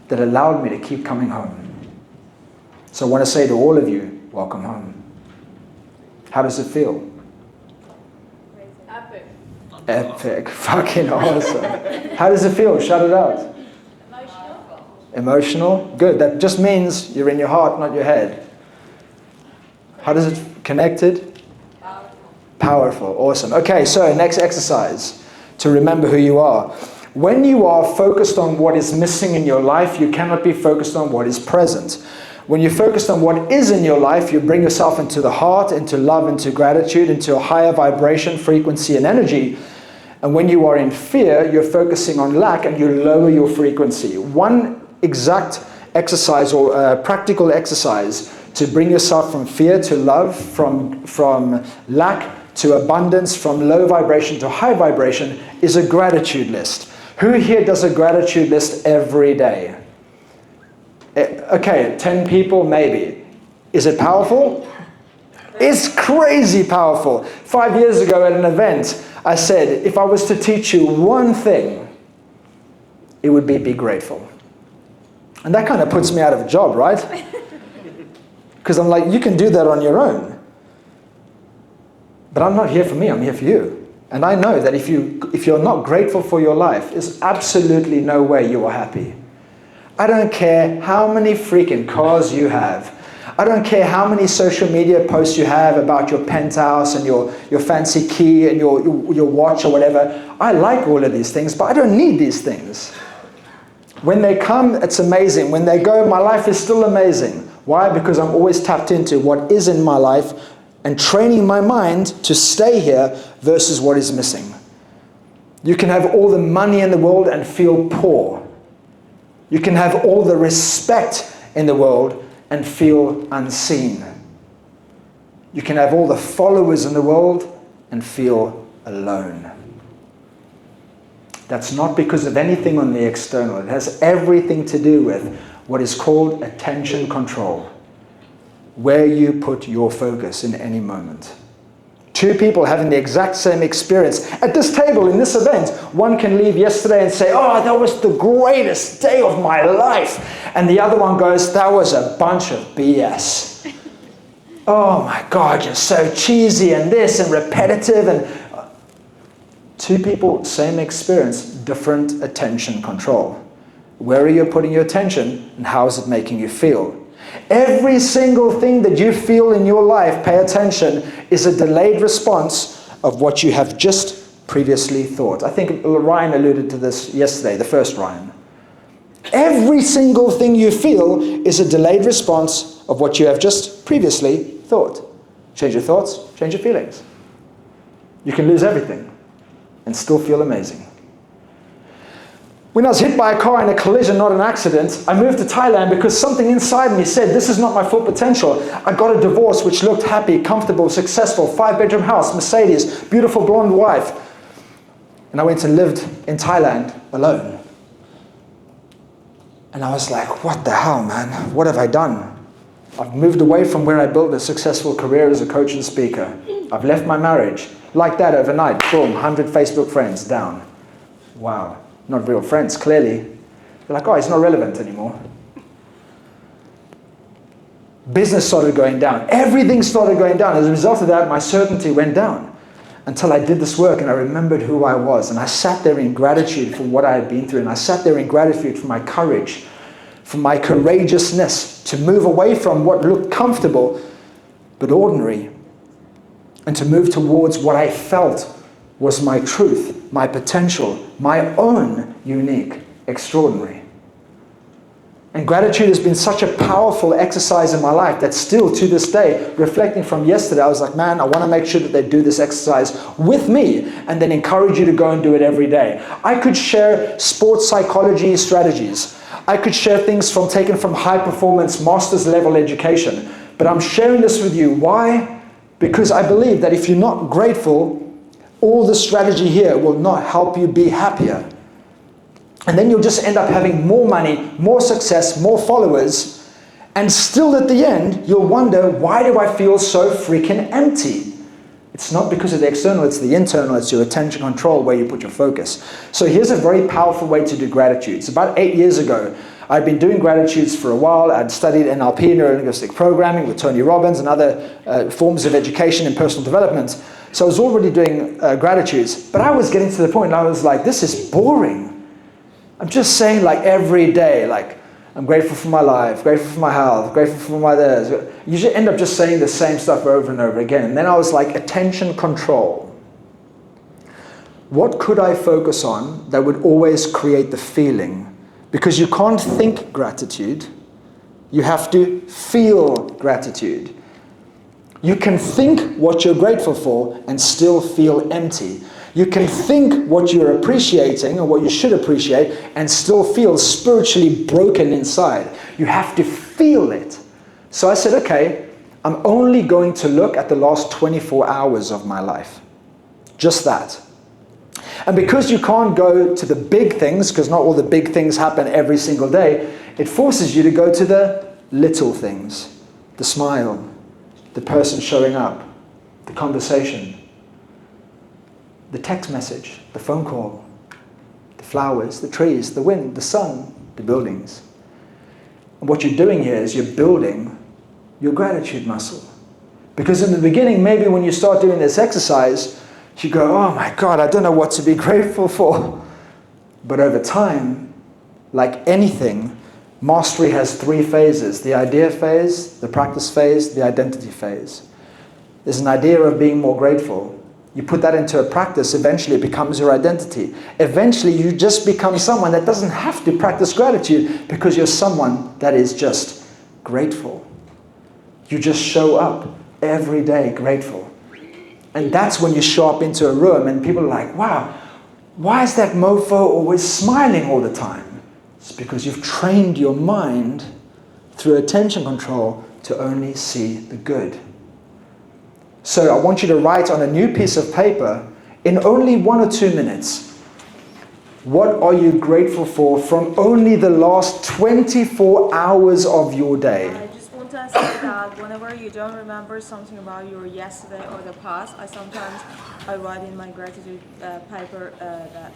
A: that allowed me to keep coming home. So I want to say to all of you, welcome home. How does it feel?
C: Epic.
A: Epic. Fucking awesome. How does it feel? Shout it out.
C: Emotional.
A: Emotional? Good. That just means you're in your heart, not your head. How does it connected?
C: Powerful.
A: Powerful. Awesome. Okay, so next exercise to remember who you are. When you are focused on what is missing in your life, you cannot be focused on what is present. When you're focused on what is in your life, you bring yourself into the heart, into love, into gratitude, into a higher vibration, frequency, and energy. And when you are in fear, you're focusing on lack and you lower your frequency. One exact exercise or practical exercise to bring yourself from fear to love, from lack to abundance, from low vibration to high vibration is a gratitude list. Who here does a gratitude list every day? Okay, 10 people maybe. Is it powerful? It's crazy powerful. 5 years ago at an event, I said, if I was to teach you one thing, it would be grateful. And that kind of puts me out of a job, right? Because I'm like, you can do that on your own. But I'm not here for me, I'm here for you. And I know that if you're not grateful for your life, there's absolutely no way you are happy. I don't care how many freaking cars you have. I don't care how many social media posts you have about your penthouse and your fancy key and your watch or whatever. I like all of these things, but I don't need these things. When they come, it's amazing. When they go, my life is still amazing. Why? Because I'm always tapped into what is in my life and training my mind to stay here versus what is missing. You can have all the money in the world and feel poor. You can have all the respect in the world and feel unseen. You can have all the followers in the world and feel alone. That's not because of anything on the external. It has everything to do with what is called attention control. Where you put your focus in any moment. Two people having the exact same experience. At this table, in this event, one can leave yesterday and say, oh, that was the greatest day of my life. And the other one goes, that was a bunch of BS. Oh my God, you're so cheesy and this and repetitive. And two people, same experience, different attention control. Where are you putting your attention and how is it making you feel? Every single thing that you feel in your life, pay attention, is a delayed response of what you have just previously thought. I think Ryan alluded to this yesterday, the first Ryan. Every single thing you feel is a delayed response of what you have just previously thought. Change your thoughts, change your feelings. You can lose everything and still feel amazing. When I was hit by a car in a collision, not an accident, I moved to Thailand because something inside me said, this is not my full potential. I got a divorce which looked happy, comfortable, successful, 5-bedroom house, Mercedes, beautiful blonde wife. And I went and lived in Thailand alone. And I was like, what the hell, man? What have I done? I've moved away from where I built a successful career as a coach and speaker. I've left my marriage. Like that overnight, boom, 100 Facebook friends down. Wow. Not real friends, clearly. They're like, oh, he's not relevant anymore. Business started going down. Everything started going down. As a result of that, my certainty went down. Until I did this work and I remembered who I was. And I sat there in gratitude for what I had been through. And I sat there in gratitude for my courage, for my courageousness to move away from what looked comfortable but ordinary. And to move towards what I felt was my truth, my potential, my own unique, extraordinary. And gratitude has been such a powerful exercise in my life that still to this day, reflecting from yesterday, I was like, man, I want to make sure that they do this exercise with me and then encourage you to go and do it every day. I could share sports psychology strategies. I could share things taken from high performance master's level education. But I'm sharing this with you. Why? Because I believe that if you're not grateful, all the strategy here will not help you be happier. And then you'll just end up having more money, more success, more followers, and still at the end, you'll wonder, why do I feel so freaking empty? It's not because of the external, it's the internal, it's your attention control, where you put your focus. So here's a very powerful way to do gratitudes. About 8 years ago, I'd been doing gratitudes for a while. I'd studied NLP, neuro-linguistic programming, with Tony Robbins and other forms of education and personal development. So I was already doing gratitudes, but I was getting to the point, I was like, this is boring. I'm just saying like every day, like I'm grateful for my life, grateful for my health, grateful for my this. You should end up just saying the same stuff over and over again. And then I was like, attention control. What could I focus on that would always create the feeling? Because you can't think gratitude, you have to feel gratitude. You can think what you're grateful for and still feel empty. You can think what you're appreciating or what you should appreciate and still feel spiritually broken inside. You have to feel it. So I said, okay, I'm only going to look at the last 24 hours of my life. Just that. And because you can't go to the big things, because not all the big things happen every single day, it forces you to go to the little things. The smile, the person showing up, the conversation, the text message, the phone call, the flowers, the trees, the wind, the sun, the buildings. And what you're doing here is you're building your gratitude muscle. Because in the beginning, maybe when you start doing this exercise, you go, oh my God, I don't know what to be grateful for. But over time, like anything, mastery has 3 phases: the idea phase, the practice phase, the identity phase. There's an idea of being more grateful. You put that into a practice, eventually it becomes your identity. Eventually you just become someone that doesn't have to practice gratitude because you're someone that is just grateful. You just show up every day grateful. And that's when you show up into a room and people are like, wow, why is that mofo always smiling all the time? It's because you've trained your mind through attention control to only see the good. So I want you to write on a new piece of paper in only 1 or 2 minutes, what are you grateful for from only the last 24 hours of your day?
G: I just want to say that whenever you don't remember something about your yesterday or the past, I write in my gratitude paper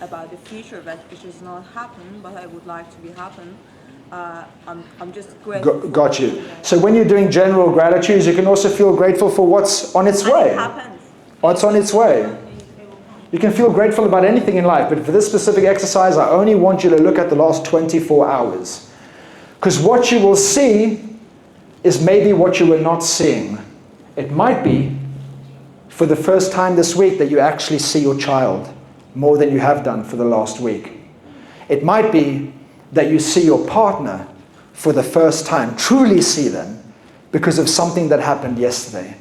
G: about the future, which is not happened, but I would like to be happen. I'm just grateful.
A: Got you. So when you're doing general gratitudes, you can also feel grateful for what's on its way.
G: It happens.
A: What's on its way. You can feel grateful about anything in life, but for this specific exercise, I only want you to look at the last 24 hours. Because what you will see is maybe what you were not seeing. It might be for the first time this week that you actually see your child more than you have done for the last week. It might be that you see your partner for the first time, truly see them, because of something that happened yesterday.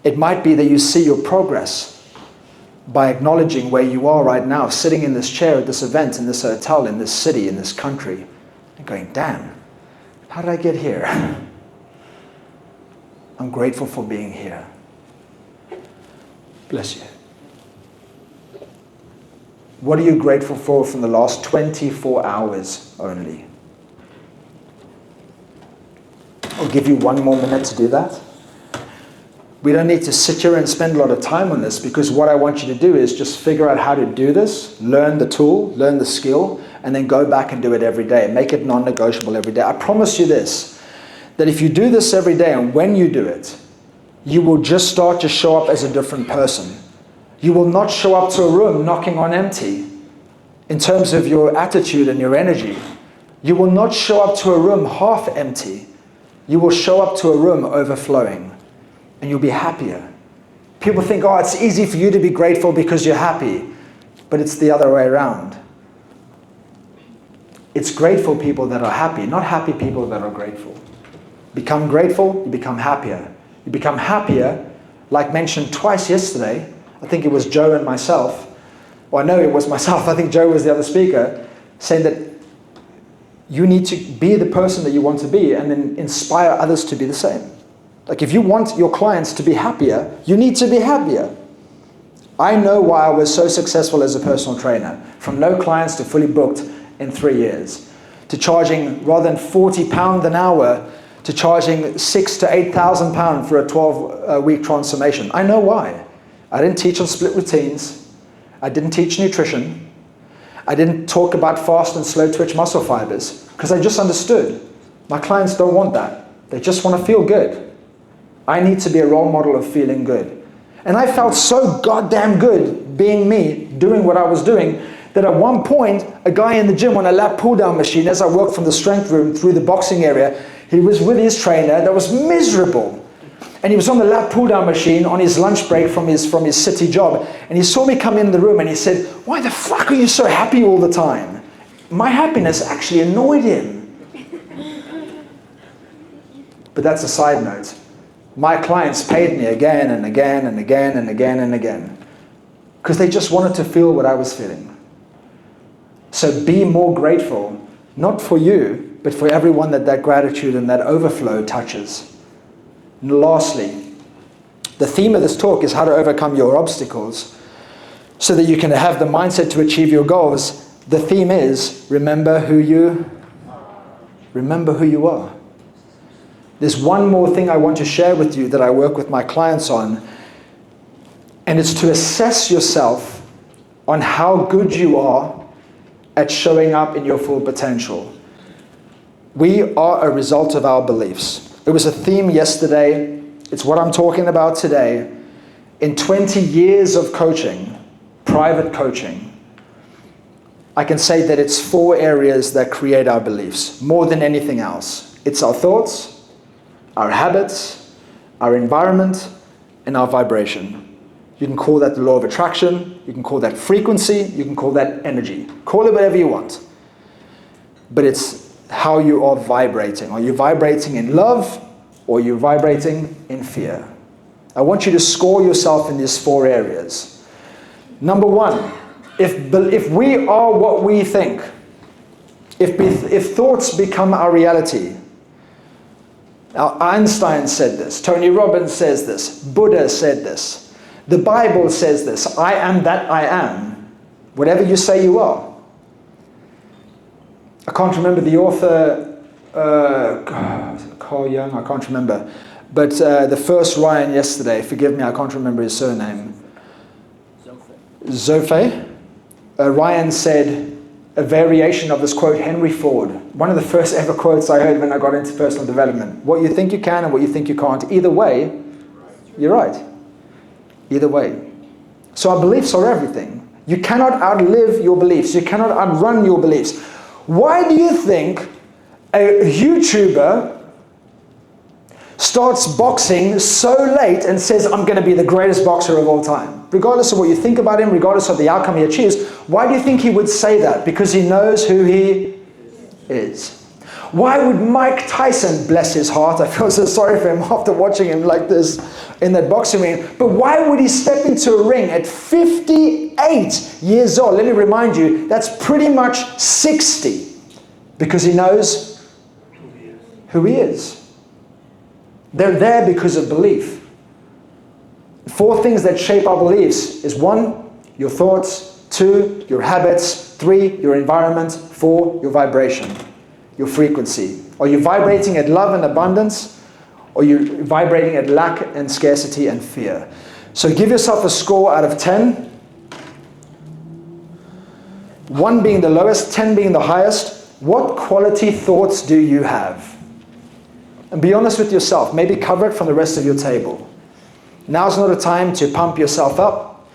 A: It might be that you see your progress by acknowledging where you are right now, sitting in this chair at this event, in this hotel, in this city, in this country, and going, damn, how did I get here? I'm grateful for being here. Bless you. What are you grateful for from the last 24 hours only? I'll give you 1 more minute to do that. We don't need to sit here and spend a lot of time on this, because what I want you to do is just figure out how to do this, learn the tool, learn the skill, and then go back and do it every day. Make it non-negotiable every day. I promise you this, that if you do this every day, and when you do it, you will just start to show up as a different person. You will not show up to a room knocking on empty in terms of your attitude and your energy. You will not show up to a room half empty. You will show up to a room overflowing, and you'll be happier, People think, oh, it's easy for you to be grateful because you're happy. But it's the other way around. It's grateful people that are happy, not happy people that are grateful. Become grateful, you become happier. You become happier, like mentioned twice yesterday. I think it was Joe and myself. Well, I know it was myself. I think Joe was the other speaker, saying that you need to be the person that you want to be and then inspire others to be the same. Like if you want your clients to be happier, you need to be happier. I know why I was so successful as a personal trainer. From no clients to fully booked in 3 years. To charging, rather than £40 an hour, to charging £6,000 to £8,000 for a 12-week transformation. I know why. I didn't teach on split routines. I didn't teach nutrition. I didn't talk about fast and slow twitch muscle fibers. Because I just understood. My clients don't want that. They just want to feel good. I need to be a role model of feeling good. And I felt so goddamn good being me, doing what I was doing, that at one point, a guy in the gym on a lap pull-down machine, as I worked from the strength room through the boxing area, he was with his trainer that was miserable. And he was on the lap pull-down machine on his lunch break from his city job. And he saw me come in the room and he said, why the fuck are you so happy all the time? My happiness actually annoyed him. But that's a side note. My clients paid me again and again and again and again and again. Because they just wanted to feel what I was feeling. So be more grateful, not for you, but for everyone that gratitude and that overflow touches. And lastly, the theme of this talk is how to overcome your obstacles so that you can have the mindset to achieve your goals. The theme is remember who you are. There's one more thing I want to share with you that I work with my clients on, and it's to assess yourself on how good you are at showing up in your full potential. We are a result of our beliefs. It was a theme yesterday. It's what I'm talking about today. In 20 years of coaching, private coaching, I can say that it's 4 areas that create our beliefs more than anything else. It's our thoughts, our habits, our environment, and our vibration. You can call that the law of attraction, you can call that frequency, you can call that energy. Call it whatever you want. But it's how you are vibrating. Are you vibrating in love, or are you vibrating in fear? I want you to score yourself in these 4 areas. Number 1, if we are what we think, if thoughts become our reality. Now, Einstein said this, Tony Robbins says this, Buddha said this, the Bible says this, I am that I am. Whatever you say you are. I can't remember the author, Carl Jung, I can't remember. But the first Ryan yesterday, forgive me, I can't remember his surname. Zofe. Ryan said a variation of this quote, Henry Ford. One of the first ever quotes I heard when I got into personal development. What you think you can and what you think you can't. Either way, you're right. Either way. So our beliefs are everything. You cannot outlive your beliefs. You cannot outrun your beliefs. Why do you think a YouTuber starts boxing so late and says, I'm going to be the greatest boxer of all time? Regardless of what you think about him, regardless of the outcome he achieves, why do you think he would say that? Because he knows who he is. Why would Mike Tyson, bless his heart, I feel so sorry for him after watching him like this in that boxing ring, but why would he step into a ring at 58 years old? Let me remind you, that's pretty much 60, because he knows who he is. They're there because of belief. 4 things that shape our beliefs is 1, your thoughts, 2, your habits, 3, your environment, 4, your vibration, your frequency. Are you vibrating at love and abundance, or are you vibrating at lack and scarcity and fear? So give yourself a score out of 10. 1 being the lowest, 10 being the highest. What quality thoughts do you have? And be honest with yourself. Maybe cover it from the rest of your table. Now's not a time to pump yourself up.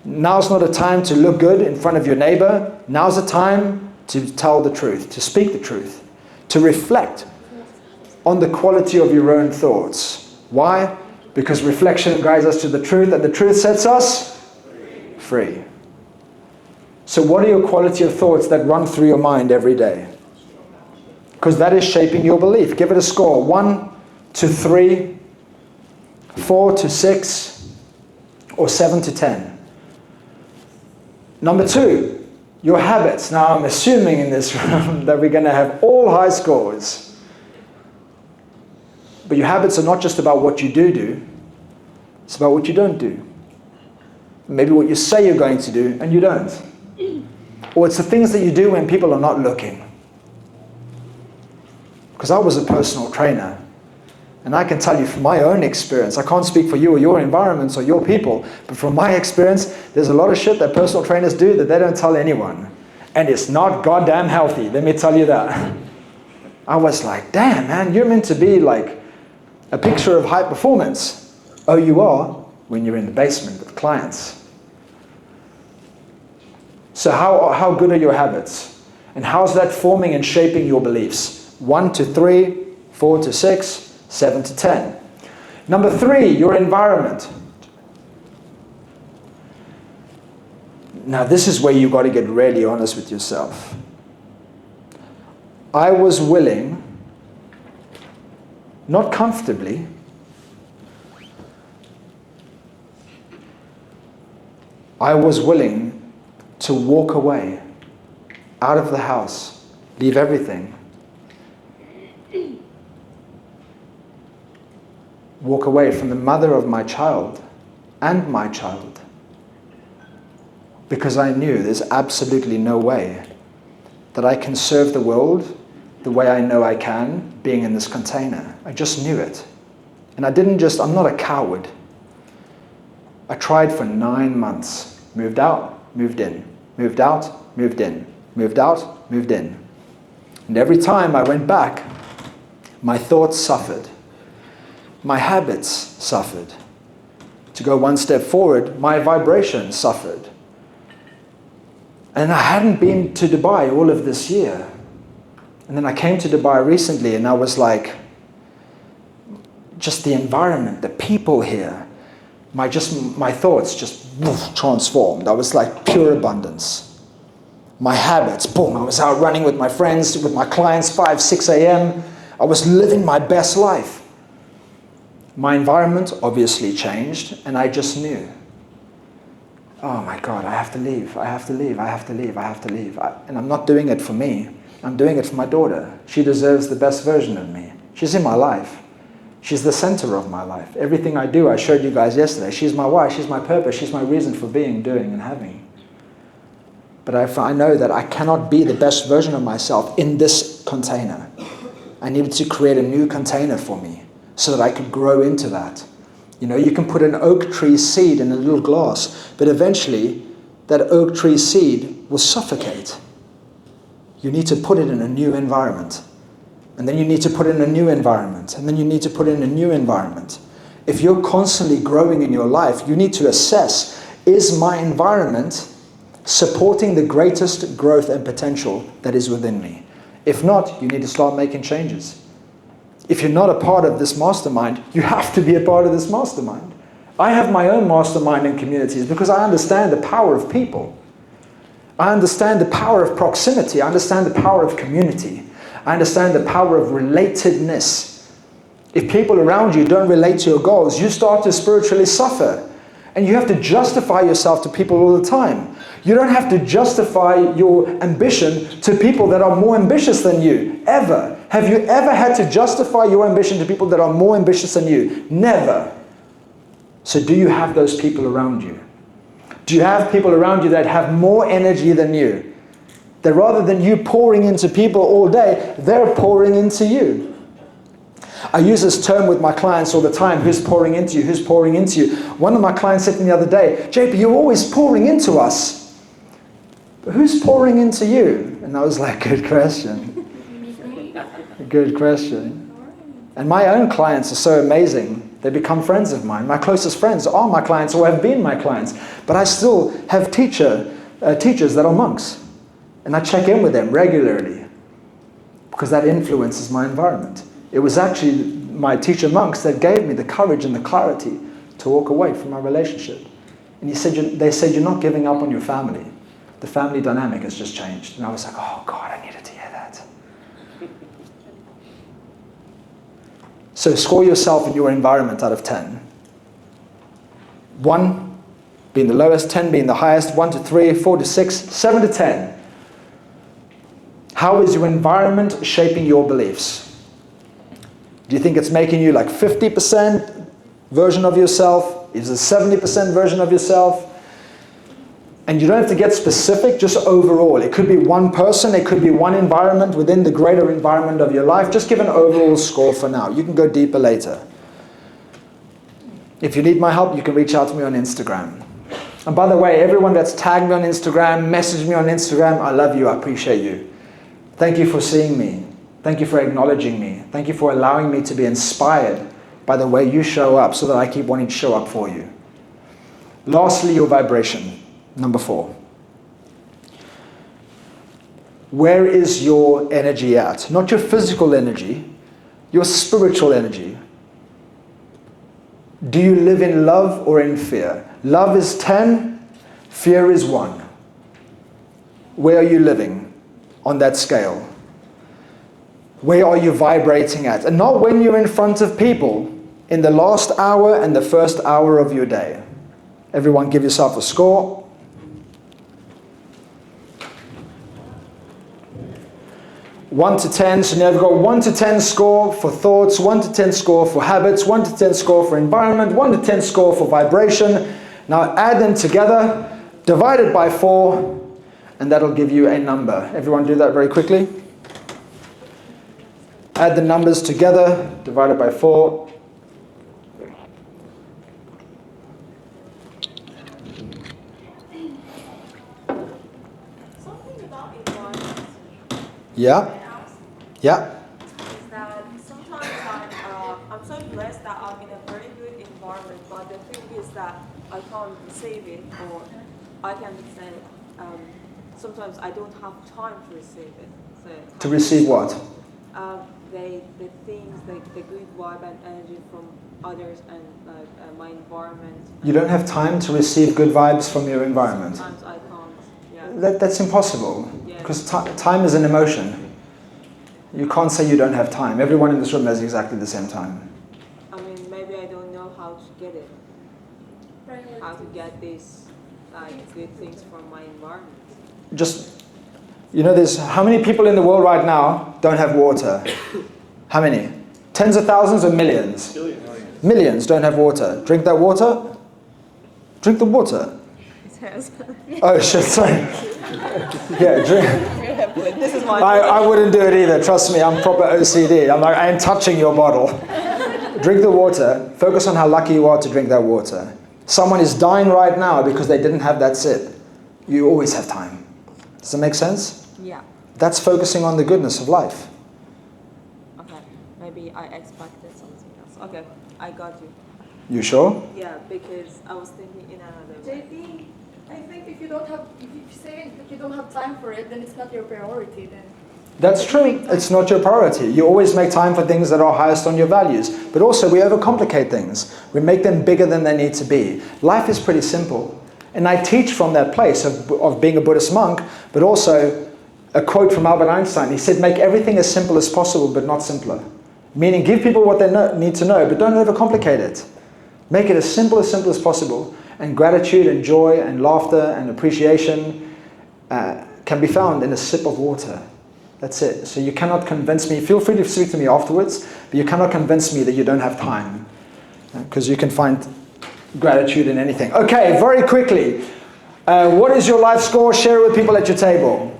A: Now's not a time to look good in front of your neighbor. Now's a time to tell the truth, to speak the truth, to reflect on the quality of your own thoughts. Why? Because reflection guides us to the truth, and the truth sets us free. So what are your quality of thoughts that run through your mind every day? Because that is shaping your belief. Give it a score. 1 to 3, 4 to 6, or 7 to 10. Number 2, your habits. Now I'm assuming in this room that we're going to have all high scores. But your habits are not just about what you do. It's about what you don't do. Maybe what you say you're going to do and you don't. Or it's the things that you do when people are not looking. Because I was a personal trainer. And I can tell you from my own experience, I can't speak for you or your environments or your people, but from my experience, there's a lot of shit that personal trainers do that they don't tell anyone. And it's not goddamn healthy, let me tell you that. I was like, damn man, you're meant to be like a picture of high performance. Oh, you are when you're in the basement with clients. So how good are your habits? And how's that forming and shaping your beliefs? 1 to 3, 4 to 6, 7 to 10. Number 3, your environment. Now this is where you've got to get really honest with yourself. I was willing, not comfortably, I was willing to walk away out of the house, leave everything. Walk away from the mother of my child and my child. Because I knew there's absolutely no way that I can serve the world the way I know I can, being in this container. I just knew it. And I'm not a coward. I tried for 9 months. Moved out, moved in. Moved out, moved in. Moved out, moved in. And every time I went back, my thoughts suffered. My habits suffered. To go one step forward, my vibration suffered. And I hadn't been to Dubai all of this year. And then I came to Dubai recently and I was like, just the environment, the people here, my thoughts just transformed. I was like pure abundance. My habits, boom, I was out running with my friends, with my clients, 5, 6 a.m. I was living my best life. My environment obviously changed, and I just knew, oh my God, I have to leave, I have to leave, I have to leave, I have to leave. And I'm not doing it for me, I'm doing it for my daughter. She deserves the best version of me. She's in my life. She's the center of my life. Everything I do, I showed you guys yesterday. She's my why, she's my purpose, she's my reason for being, doing, and having. But I know that I cannot be the best version of myself in this container. I needed to create a new container for me, so that I could grow into that. You know, you can put an oak tree seed in a little glass, but eventually that oak tree seed will suffocate. You need to put it in a new environment. And then you need to put it in a new environment. And then you need to put it in a new environment. If you're constantly growing in your life, you need to assess, is my environment supporting the greatest growth and potential that is within me? If not, you need to start making changes. If you're not a part of this mastermind, you have to be a part of this mastermind. I have my own mastermind and communities because I understand the power of people. I understand the power of proximity. I understand the power of community. I understand the power of relatedness. If people around you don't relate to your goals, you start to spiritually suffer. And you have to justify yourself to people all the time. You don't have to justify your ambition to people that are more ambitious than you, ever. Have you ever had to justify your ambition to people that are more ambitious than you? Never. So do you have those people around you? Do you have people around you that have more energy than you? That rather than you pouring into people all day, they're pouring into you. I use this term with my clients all the time, who's pouring into you, who's pouring into you. One of my clients said to me the other day, JP, you're always pouring into us. But who's pouring into you? And I was like, good question. Good question. And my own clients are so amazing. They become friends of mine. My closest friends are my clients or have been my clients. But I still have teachers that are monks. And I check in with them regularly because that influences my environment. It was actually my teacher monks that gave me the courage and the clarity to walk away from my relationship. And they said, you're not giving up on your family. The family dynamic has just changed. And I was like, oh God, I needed to hear that. So score yourself in your environment out of 10. 1 being the lowest, 10 being the highest, 1 to 3, 4 to 6, 7 to 10. How is your environment shaping your beliefs? Do you think it's making you like 50% version of yourself? Is it a 70% version of yourself? And you don't have to get specific, just overall. It could be one person, it could be one environment within the greater environment of your life. Just give an overall score for now. You can go deeper later. If you need my help, you can reach out to me on Instagram. And by the way, everyone that's tagged me on Instagram, messaged me on Instagram, I love you, I appreciate you. Thank you for seeing me. Thank you for acknowledging me. Thank you for allowing me to be inspired by the way you show up so that I keep wanting to show up for you. Lastly, your vibration. Number 4. Where is your energy at? Not your physical energy, your spiritual energy. Do you live in love or in fear? Love is 10, fear is 1. Where are you living on that scale? Where are you vibrating at? And not when you're in front of people, in the last hour and the first hour of your day. Everyone give yourself a score. 1 to 10, so now we've got 1 to 10 score for thoughts, 1 to 10 score for habits, 1 to 10 score for environment, 1 to 10 score for vibration. Now add them together, divide it by 4, and that'll give you a number. Everyone do that very quickly. Add the numbers together, divide it by 4.
G: Something about environment.
A: Yeah? Yeah?
G: Is that sometimes I'm so blessed that I'm in a very good environment, but the thing is that I can't receive it, or I can say sometimes I don't have time to receive it. So
A: To receive what?
G: The things, the good vibe and energy from others and my environment.
A: You don't have time to receive good vibes from your environment.
G: Sometimes I can't. Yeah.
A: That's impossible,
G: Yeah.
A: because time is an emotion. You can't say you don't have time. Everyone in this room has exactly the same time.
G: I mean, maybe I don't know how to get it. How to get these good things from my environment.
A: Just, there's how many people in the world right now don't have water? How many? Tens of thousands or millions?
B: Billions.
A: Millions don't have water. Drink that water? Drink the water.
G: It has.
A: Oh shit, sorry. Yeah, drink.
G: This is my.
A: I wouldn't do it either, trust me, I'm proper OCD. I'm like, I ain't touching your bottle. Drink the water, focus on how lucky you are to drink that water. Someone is dying right now because they didn't have that sip. You always have time. Does that make sense?
G: Yeah.
A: That's focusing on the goodness of life.
G: Okay. Maybe I expected something else. Okay, I got you.
A: You sure?
G: Yeah, because I was thinking in another way.
H: JP, I think if you say that you don't have time for it, then it's not your priority then.
A: That's true. It's not your priority. You always make time for things that are highest on your values. But also we overcomplicate things. We make them bigger than they need to be. Life is pretty simple. And I teach from that place of being a Buddhist monk, but also a quote from Albert Einstein. He said, make everything as simple as possible, but not simpler. Meaning give people what they need to know, but don't overcomplicate it. Make it as simple as possible. And gratitude and joy and laughter and appreciation can be found in a sip of water. That's it. So you cannot convince me. Feel free to speak to me afterwards, but you cannot convince me that you don't have time. Because you can find gratitude in anything. Okay, very quickly. What is your life score? Share it with people at your table.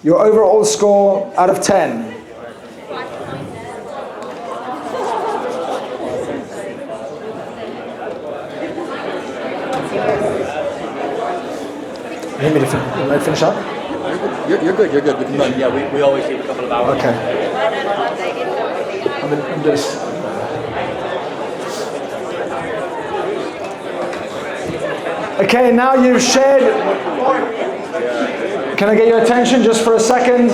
A: Your overall score out of 10. You need me to finish up?
E: You're good. We can run.
B: Yeah, we always leave a couple of hours.
A: Okay. I'm just... Okay, now you've shared... Can I get your attention just for a second?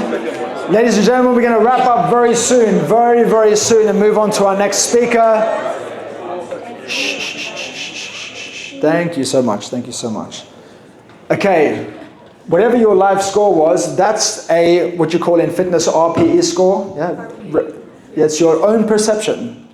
A: Ladies and gentlemen, we're going to wrap up very soon, very, very soon, and move on to our next speaker. Thank you so much. Thank you so much. Okay, whatever your life score was, that's a, what you call in fitness, RPE score. Yeah, it's your own perception.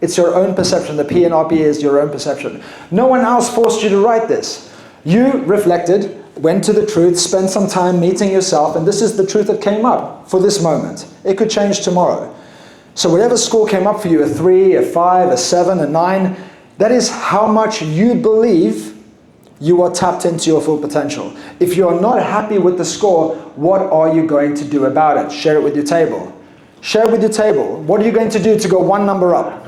A: It's your own perception. The P in RPE is your own perception. No one else forced you to write this. You reflected, went to the truth, spent some time meeting yourself, and this is the truth that came up for this moment. It could change tomorrow. So whatever score came up for you, a 3, a 5, a 7, a 9, that is how much you believe you are tapped into your full potential. If you are not happy with the score, what are you going to do about it? Share it with your table. Share it with your table. What are you going to do to go one number up?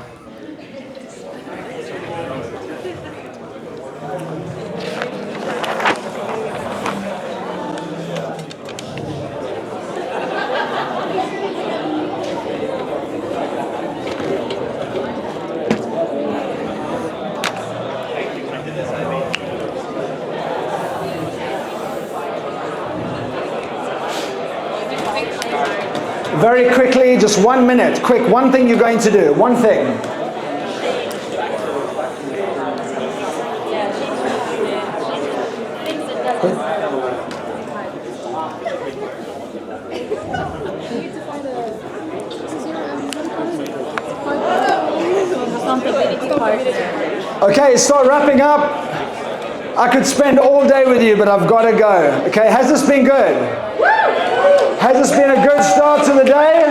A: Very quickly, just 1 minute. Quick, one thing you're going to do. One thing. Okay, start wrapping up. I could spend all day with you, but I've got to go. Okay, has this been good? Has this been a good start to the day?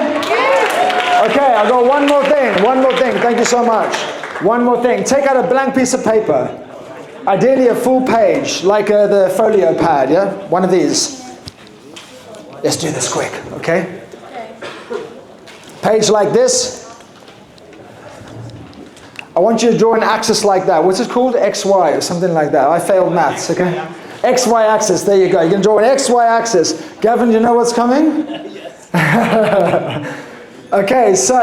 A: Okay, I've got one more thing. One more thing. Thank you so much. One more thing. Take out a blank piece of paper. Ideally a full page, like the folio pad, yeah? One of these. Let's do this quick, okay? Page like this. I want you to draw an axis like that. What's it called? XY or something like that. I failed maths, okay? XY axis, there you go. You can draw an XY axis. Gavin, do you know what's coming? Yes. Okay, so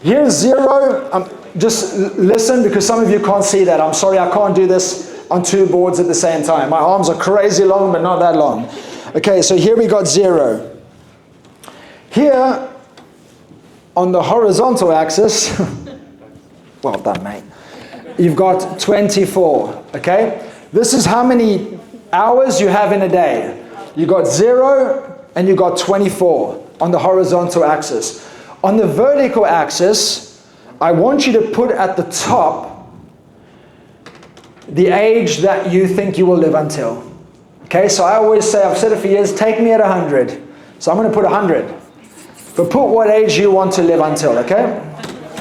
A: here's 0. Just listen, because some of you can't see that. I'm sorry, I can't do this on 2 boards at the same time. My arms are crazy long, but not that long. Okay, so here we got 0. Here, on the horizontal axis, well done, mate. You've got 24, okay? This is how many hours you have in a day. You got 0 and you got 24 on the horizontal axis. On the vertical axis, I want you to put at the top the age that you think you will live until. Okay, so I always say, I've said it for years, take me at 100. So I'm going to put 100. But put what age you want to live until, okay?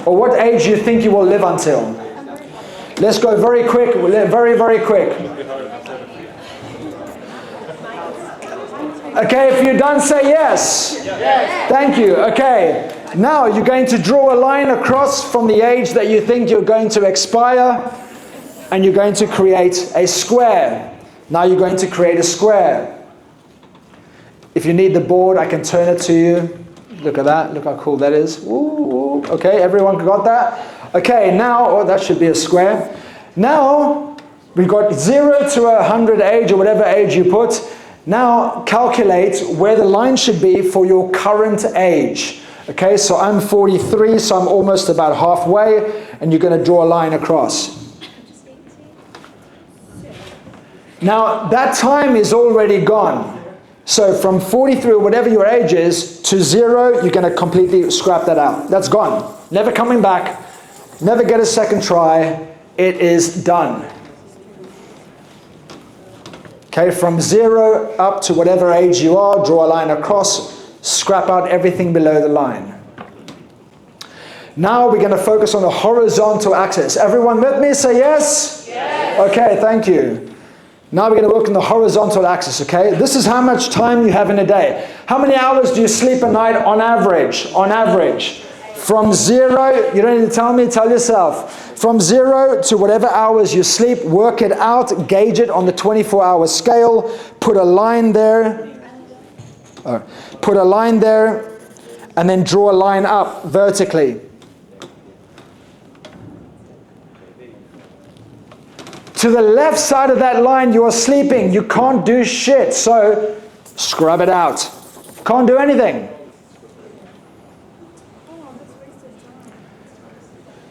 A: Or what age you think you will live until. Let's go very quick, very, very quick. Okay, if you're done, say yes. Yes. Thank you. Okay, now you're going to draw a line across from the age that you think you're going to expire, and you're going to create a square. Now you're going to create a square. If you need the board, I can turn it to you. Look at that. Look how cool that is. Ooh, okay, everyone got that? Okay, now, oh, that should be a square. Now, we've got 0 to 100 age, or whatever age you put. Now, calculate where the line should be for your current age. Okay, so I'm 43, so I'm almost about halfway, and you're going to draw a line across. Now, that time is already gone. So from 43, or whatever your age is, to 0, you're going to completely scrap that out. That's gone. Never coming back. Never get a second try. It is done. Okay, from 0 up to whatever age you are, draw a line across, scrap out everything below the line. Now we're going to focus on the horizontal axis. Everyone with me? Say yes? Yes. Okay, thank you. Now we're going to work on the horizontal axis, okay? This is how much time you have in a day. How many hours do you sleep a night on average? On average. From 0, you don't need to tell me, tell yourself. From 0 to whatever hours you sleep, work it out, gauge it on the 24-hour scale, put a line there, put a line there, and then draw a line up vertically. To the left side of that line, you are sleeping. You can't do shit. So scrub it out. Can't do anything.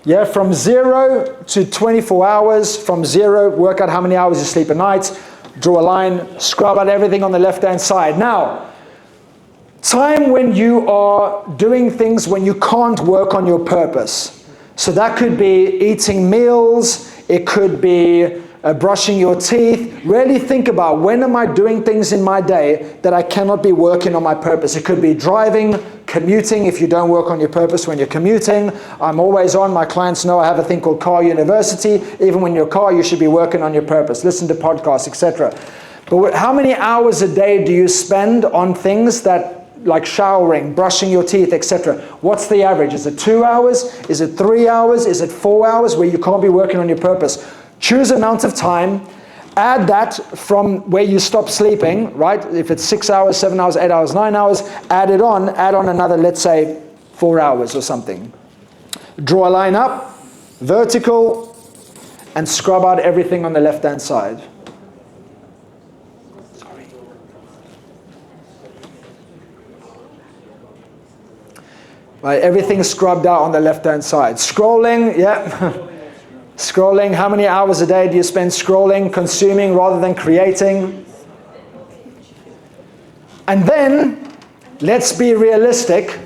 A: Yeah, from 0 to 24 hours. From 0, work out how many hours you sleep a night. Draw a line. Scrub out everything on the left-hand side. Now, time when you are doing things when you can't work on your purpose. So that could be eating meals. It could be brushing your teeth. Really think about, when am I doing things in my day that I cannot be working on my purpose? It could be driving, commuting, if you don't work on your purpose when you're commuting. I'm always on. My clients know I have a thing called Car University. Even when you're in your car, you should be working on your purpose. Listen to podcasts, etc. But how many hours a day do you spend on things that, like showering, brushing your teeth, etc.? What's the average? Is it 2 hours? Is it 3 hours? Is it 4 hours where you can't be working on your purpose? Choose amount of time, add that from where you stop sleeping, right? If it's 6 hours, 7 hours, 8 hours, 9 hours, add on another, let's say, 4 hours or something. Draw a line up, vertical, and scrub out everything on the left-hand side. Right, everything scrubbed out on the left-hand side. Scrolling, yeah. Scrolling, how many hours a day do you spend scrolling, consuming rather than creating? And then, let's be realistic.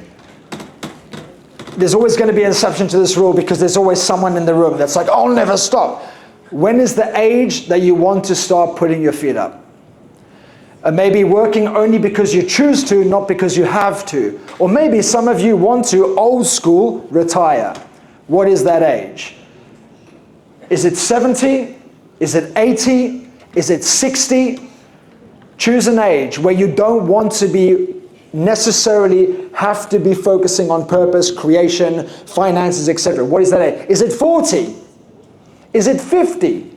A: There's always going to be an exception to this rule because there's always someone in the room that's like, I'll never stop. When is the age that you want to start putting your feet up? Maybe working only because you choose to, not because you have to. Or maybe some of you want to, old school, retire. What is that age? Is it 70? Is it 80? Is it 60? Choose an age where you don't want to be necessarily have to be focusing on purpose, creation, finances, etc. What is that age? Is it 40? Is it 50?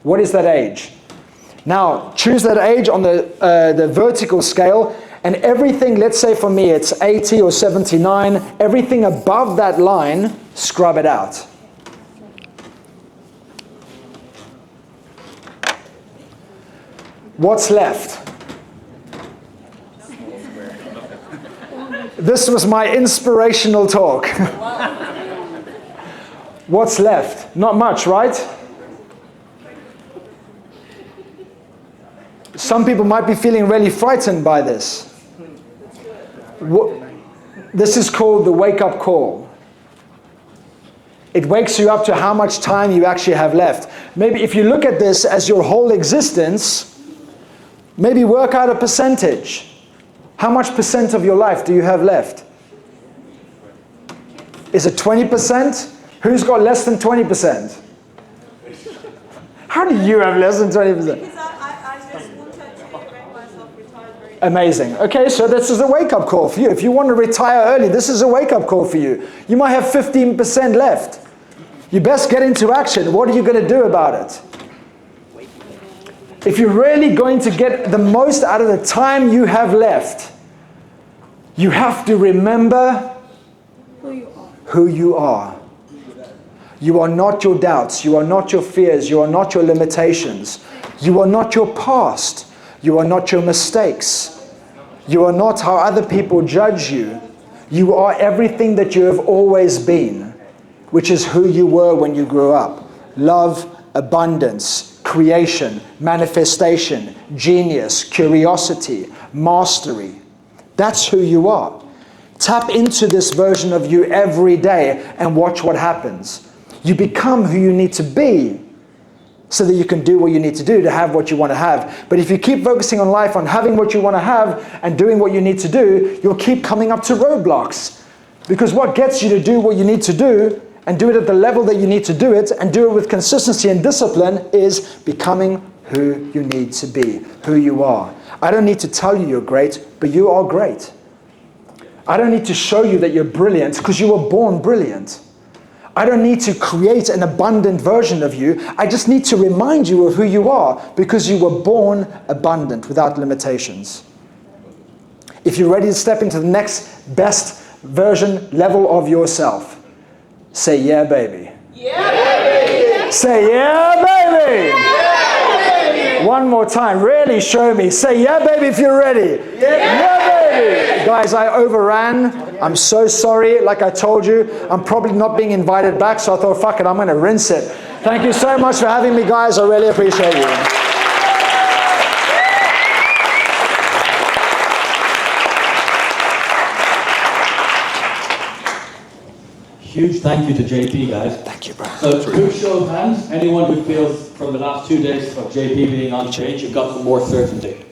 A: What is that age? Now, choose that age on the vertical scale, and everything, let's say for me it's 80 or 79, everything above that line, scrub it out. What's left? This was my inspirational talk. What's left? Not much, right? Some people might be feeling really frightened by this. This is called the wake-up call. It wakes you up to how much time you actually have left. Maybe if you look at this as your whole existence, maybe work out a percentage. How much percent of your life do you have left? Is it 20%? Who's got less than 20%? How do you have less than 20%?
G: Because I just wanted to make myself retire very
A: Amazing. Okay, so this is a wake-up call for you. If you want to retire early, this is a wake-up call for you. You might have 15% left. You best get into action. What are you going to do about it? If you're really going to get the most out of the time you have left, you have to remember who you are. You are not your doubts. You are not your fears. You are not your limitations. You are not your past. You are not your mistakes. You are not how other people judge you. You are everything that you have always been, which is who you were when you grew up. Love, abundance, creation, manifestation, genius, curiosity, mastery. That's who you are. Tap into this version of you every day and watch what happens. You become who you need to be so that you can do what you need to do to have what you want to have. But if you keep focusing on life, on having what you want to have and doing what you need to do, you'll keep coming up to roadblocks. Because what gets you to do what you need to do and do it at the level that you need to do it and do it with consistency and discipline is becoming who you need to be, who you are. I don't need to tell you you're great, but you are great. I don't need to show you that you're brilliant because you were born brilliant. I don't need to create an abundant version of you. I just need to remind you of who you are because you were born abundant without limitations. If you're ready to step into the next best version level of yourself, say, yeah, baby.
H: Yeah, baby.
A: Say yeah, baby. One more time. Really show me. Say yeah, baby, if you're ready. Yeah, baby. Guys, I overran. I'm so sorry. Like I told you, I'm probably not being invited back, so I thought, fuck it, I'm going to rinse it. Thank you so much for having me, guys. I really appreciate you.
I: Huge thank you to JP, guys.
A: Thank you, bro.
I: So, quick show of hands. Anyone who feels from the last 2 days of JP being on stage, you've got some more certainty.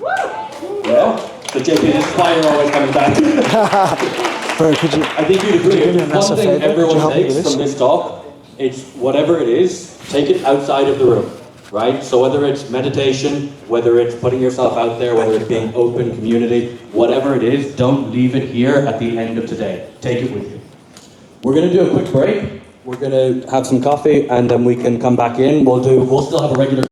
I: Yeah? So JP, this fire always coming back.
A: Bro, could you...
I: I think you'd agree. If one thing everyone takes from this talk, it's whatever it is, take it outside of the room, right? So whether it's meditation, whether it's putting yourself out there, whether it's being open community, whatever it is, don't leave it here at the end of today. Take it with you. We're going to do a quick break. We're going to have some coffee and then we can come back in. We'll still have a regular